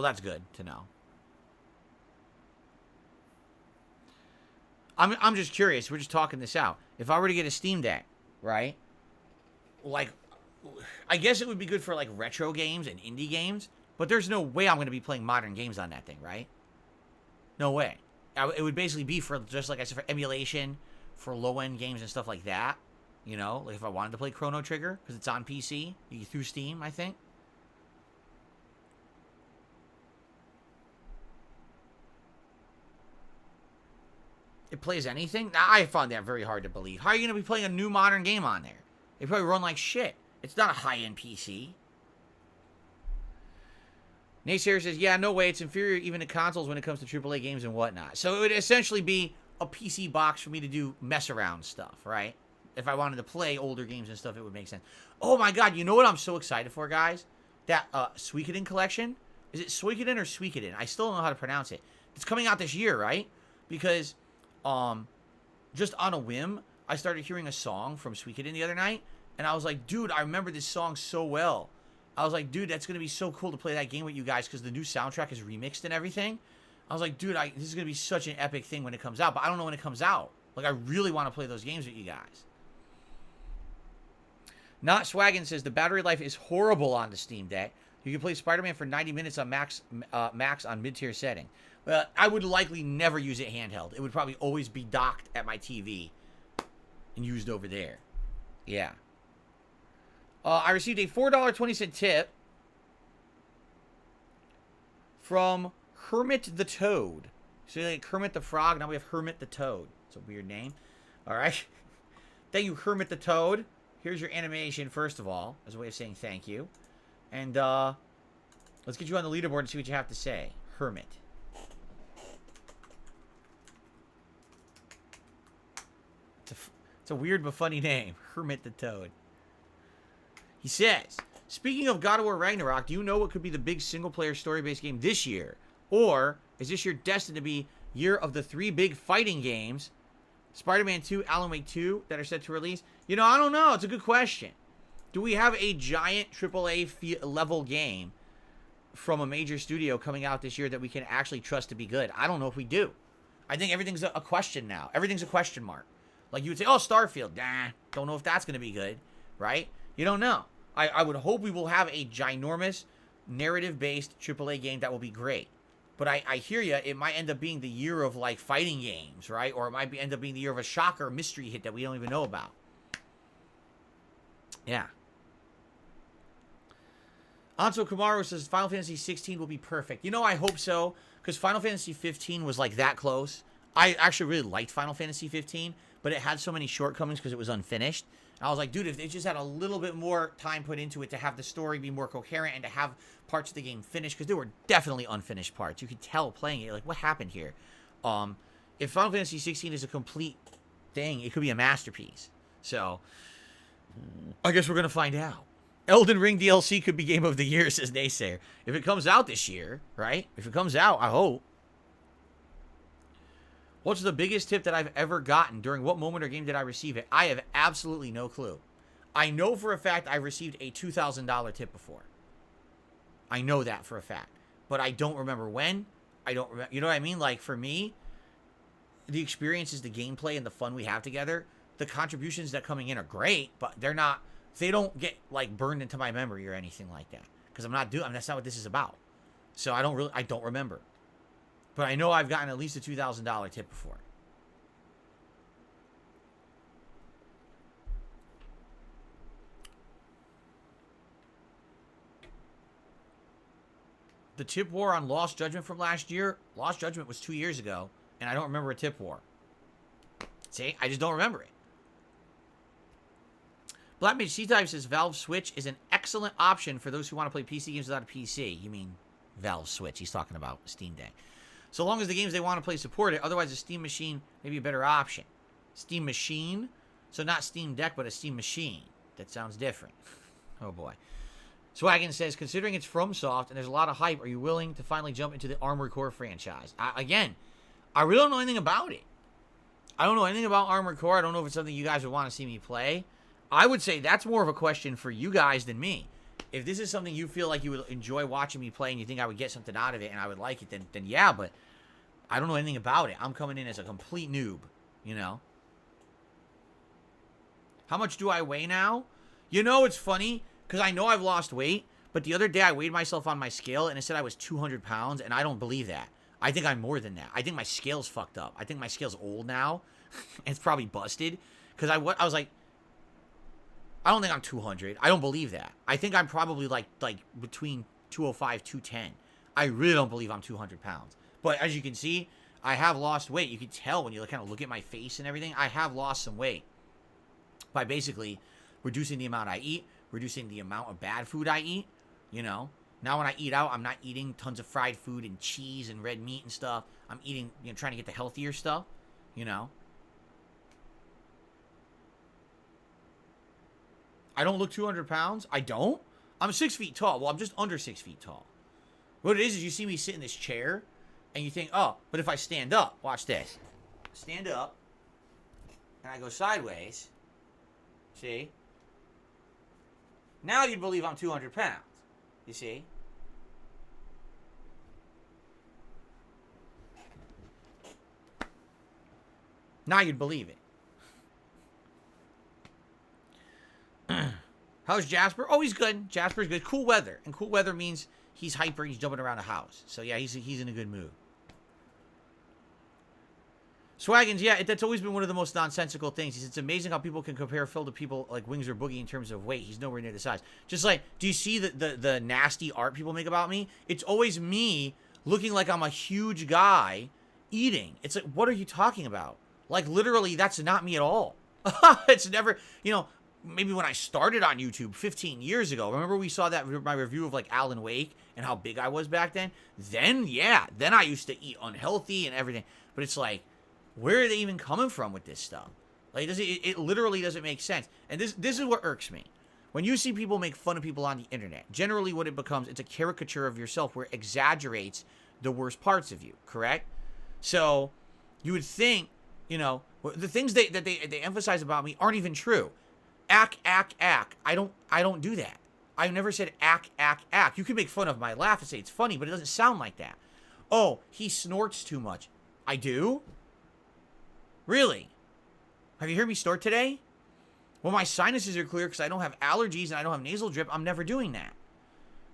Speaker 1: that's good to know. I'm just curious. We're just talking this out. If I were to get a Steam Deck, right? Like, I guess it would be good for, like, retro games and indie games. But there's no way I'm going to be playing modern games on that thing, right? No way. It would basically be for, just like I said, for emulation, for low-end games and stuff like that. You know, like if I wanted to play Chrono Trigger, because it's on PC, through Steam, I think. It plays anything? I found that very hard to believe. How are you going to be playing a new modern game on there? They probably run like shit. It's not a high-end PC. Naysayer says, yeah, no way. It's inferior even to consoles when it comes to AAA games and whatnot. So it would essentially be a PC box for me to do mess-around stuff, right? If I wanted to play older games and stuff, it would make sense. Oh, my God. You know what I'm so excited for, guys? That Suikoden collection. Is it Suikoden or Suikoden? I still don't know how to pronounce it. It's coming out this year, right? Because just on a whim, I started hearing a song from Suikoden the other night. And I was like, dude, I remember this song so well. I was like, dude, that's going to be so cool to play that game with you guys because the new soundtrack is remixed and everything. I was like, dude, this is going to be such an epic thing when it comes out. But I don't know when it comes out. Like, I really want to play those games with you guys. Not Swaggin says, the battery life is horrible on the Steam Deck. You can play Spider-Man for 90 minutes on max on mid-tier setting. Well, I would likely never use it handheld. It would probably always be docked at my TV and used over there. Yeah. I received a $4.20 tip from Hermit the Toad. So like Kermit the Frog, now we have Hermit the Toad. It's a weird name. All right. Thank you, Hermit the Toad. Here's your animation, first of all, as a way of saying thank you. And let's get you on the leaderboard and see what you have to say. Hermit. It's a weird but funny name. Hermit the Toad. He says, speaking of God of War Ragnarok, do you know what could be the big single-player story-based game this year? Or is this year destined to be year of the 3 big fighting games, Spider-Man 2, Alan Wake 2, that are set to release? You know, I don't know. It's a good question. Do we have a giant AAA level game from a major studio coming out this year that we can actually trust to be good? I don't know if we do. I think everything's a question now. Everything's a question mark. Like you would say, oh, Starfield. Nah, don't know if that's going to be good, right? You don't know. I would hope we will have a ginormous narrative-based AAA game that will be great. But I hear you. It might end up being the year of, like, fighting games, right? Or it might end up being the year of a shocker mystery hit that we don't even know about. Yeah. Anso Kamaru says Final Fantasy 16 will be perfect. You know, I hope so, because Final Fantasy 15 was, like, that close. I actually really liked Final Fantasy 15, but it had so many shortcomings because it was unfinished. I was like, dude, if they just had a little bit more time put into it to have the story be more coherent and to have parts of the game finished, because there were definitely unfinished parts. You could tell playing it, like, what happened here? If Final Fantasy 16 is a complete thing, it could be a masterpiece. So, I guess we're going to find out. Elden Ring DLC could be Game of the Year, says Naysayer. If it comes out this year, right? If it comes out, I hope. What's the biggest tip that I've ever gotten? During what moment or game did I receive it? I have absolutely no clue. I know for a fact I received a $2,000 tip before. I know that for a fact. But I don't remember when. I don't remember. You know what I mean? Like, for me, the experience is the gameplay and the fun we have together. The contributions that coming in are great, but they don't get, like, burned into my memory or anything like that. Because that's not what this is about. So I don't remember. But I know I've gotten at least a $2,000 tip before. The tip war on Lost Judgment from last year, Lost Judgment was 2 years ago, and I don't remember a tip war. See, I just don't remember it. Black Mage C-Type says Valve Switch is an excellent option for those who want to play PC games without a PC. You mean Valve Switch. He's talking about Steam Deck. So long as the games they want to play support it, otherwise a Steam Machine may be a better option. Steam Machine? So not Steam Deck, but a Steam Machine. That sounds different. Oh boy. Swagin says, considering it's FromSoft and there's a lot of hype, are you willing to finally jump into the Armored Core franchise? I really don't know anything about it. I don't know anything about Armored Core. I don't know if it's something you guys would want to see me play. I would say that's more of a question for you guys than me. If this is something you feel like you would enjoy watching me play and you think I would get something out of it and I would like it, then yeah, but I don't know anything about it. I'm coming in as a complete noob, you know? How much do I weigh now? You know, it's funny, because I know I've lost weight, but the other day I weighed myself on my scale and it said I was 200 pounds, and I don't believe that. I think I'm more than that. I think my scale's fucked up. I think my scale's old now. It's probably busted, because I was like, I don't think I'm 200. I don't believe that. I think I'm probably like between 205, 210. I really don't believe I'm 200 pounds. But as you can see, I have lost weight. You can tell when you kind of look at my face and everything. I have lost some weight by basically reducing the amount I eat, reducing the amount of bad food I eat, you know. Now when I eat out, I'm not eating tons of fried food and cheese and red meat and stuff. I'm eating, trying to get the healthier stuff, you know. I don't look 200 pounds. I don't. I'm 6 feet tall. Well, I'm just under 6 feet tall. What it is you see me sit in this chair, and you think, oh, but if I stand up, watch this. Stand up, and I go sideways. See? Now you'd believe I'm 200 pounds. You see? Now you'd believe it. How's Jasper? Oh, he's good. Jasper's good. Cool weather. And cool weather means he's hyper. He's jumping around the house. So, yeah, he's in a good mood. Swaggins, yeah, that's always been one of the most nonsensical things. It's amazing how people can compare Phil to people like Wings or Boogie in terms of weight. He's nowhere near the size. Just like, do you see the nasty art people make about me? It's always me looking like I'm a huge guy eating. It's like, what are you talking about? Like, literally, that's not me at all. It's never, maybe when I started on YouTube 15 years ago, remember we saw that my review of like Alan Wake and how big I was back then? Then I used to eat unhealthy and everything. But it's like, where are they even coming from with this stuff? Like, it literally doesn't make sense. And this is what irks me. When you see people make fun of people on the internet, generally what it becomes, it's a caricature of yourself where it exaggerates the worst parts of you, correct? So, you would think, the things that they emphasize about me aren't even true. Ack. I don't do that. I've never said ack. You can make fun of my laugh and say it's funny, but it doesn't sound like that. Oh, he snorts too much. I do? Really? Have you heard me snort today? Well, my sinuses are clear because I don't have allergies and I don't have nasal drip. I'm never doing that.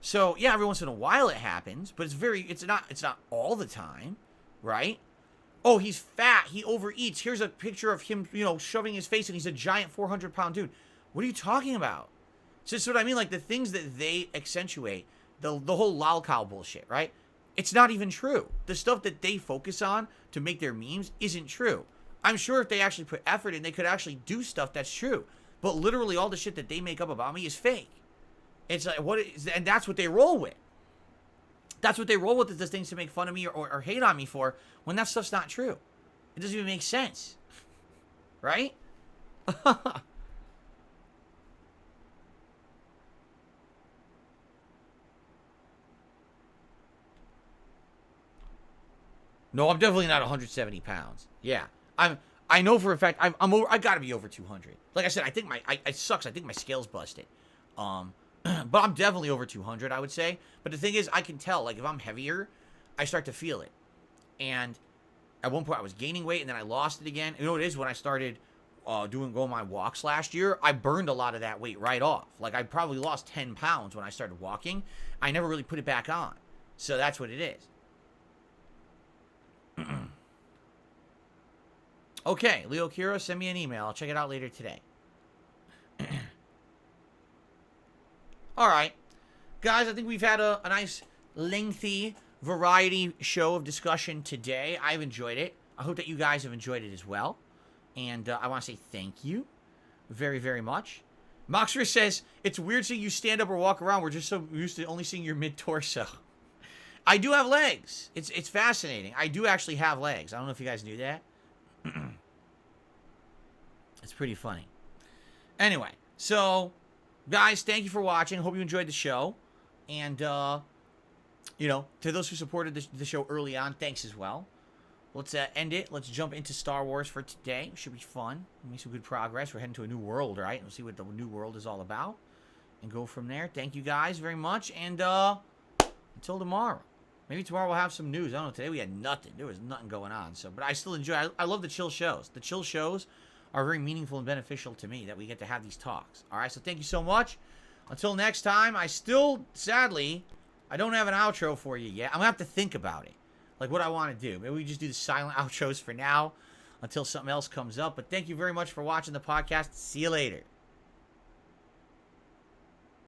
Speaker 1: So, yeah, every once in a while it happens, but it's not all the time, right? Oh, he's fat. He overeats. Here's a picture of him, shoving his face, and he's a giant 400-pound dude. What are you talking about? So that's what I mean, like the things that they accentuate, the whole lol cow bullshit, right? It's not even true. The stuff that they focus on to make their memes isn't true. I'm sure if they actually put effort in, they could actually do stuff that's true. But literally all the shit that they make up about me is fake. It's like, and that's what they roll with. That's what they roll with, is the things to make fun of me or hate on me for, when that stuff's not true. It doesn't even make sense. Right? No, I'm definitely not 170 pounds. Yeah, I know for a fact I'm over. I gotta be over 200. Like I said, I think it sucks. I think my scale's busted. But I'm definitely over 200, I would say. But the thing is, I can tell, like, if I'm heavier, I start to feel it. And at one point, I was gaining weight, and then I lost it again. You know what it is? When I started going my walks last year, I burned a lot of that weight right off. Like, I probably lost 10 pounds when I started walking. I never really put it back on. So that's what it is. Okay, Leo Kira, send me an email. I'll check it out later today. All right. Guys, I think we've had a nice, lengthy variety show of discussion today. I've enjoyed it. I hope that you guys have enjoyed it as well. And I want to say thank you very, very much. Moxer says, it's weird seeing you stand up or walk around. We're just so used to only seeing your mid-torso. I do have legs. It's fascinating. I do actually have legs. I don't know if you guys knew that. It's pretty funny. Anyway, so, guys, thank you for watching. Hope you enjoyed the show. And, you know, to those who supported the show early on, thanks as well. Let's end it. Let's jump into Star Wars for today. It should be fun. Make some good progress. We're heading to a new world, right? We'll see what the new world is all about. And go from there. Thank you guys very much. And until tomorrow. Maybe tomorrow we'll have some news. I don't know. Today we had nothing. There was nothing going on. So, but I still enjoy. I love the chill shows. The chill shows are very meaningful and beneficial to me that we get to have these talks. All right. So thank you so much. Until next time. I still, sadly, I don't have an outro for you yet. I'm gonna have to think about it. Like what I want to do. Maybe we just do the silent outros for now until something else comes up. But thank you very much for watching the podcast. See you later.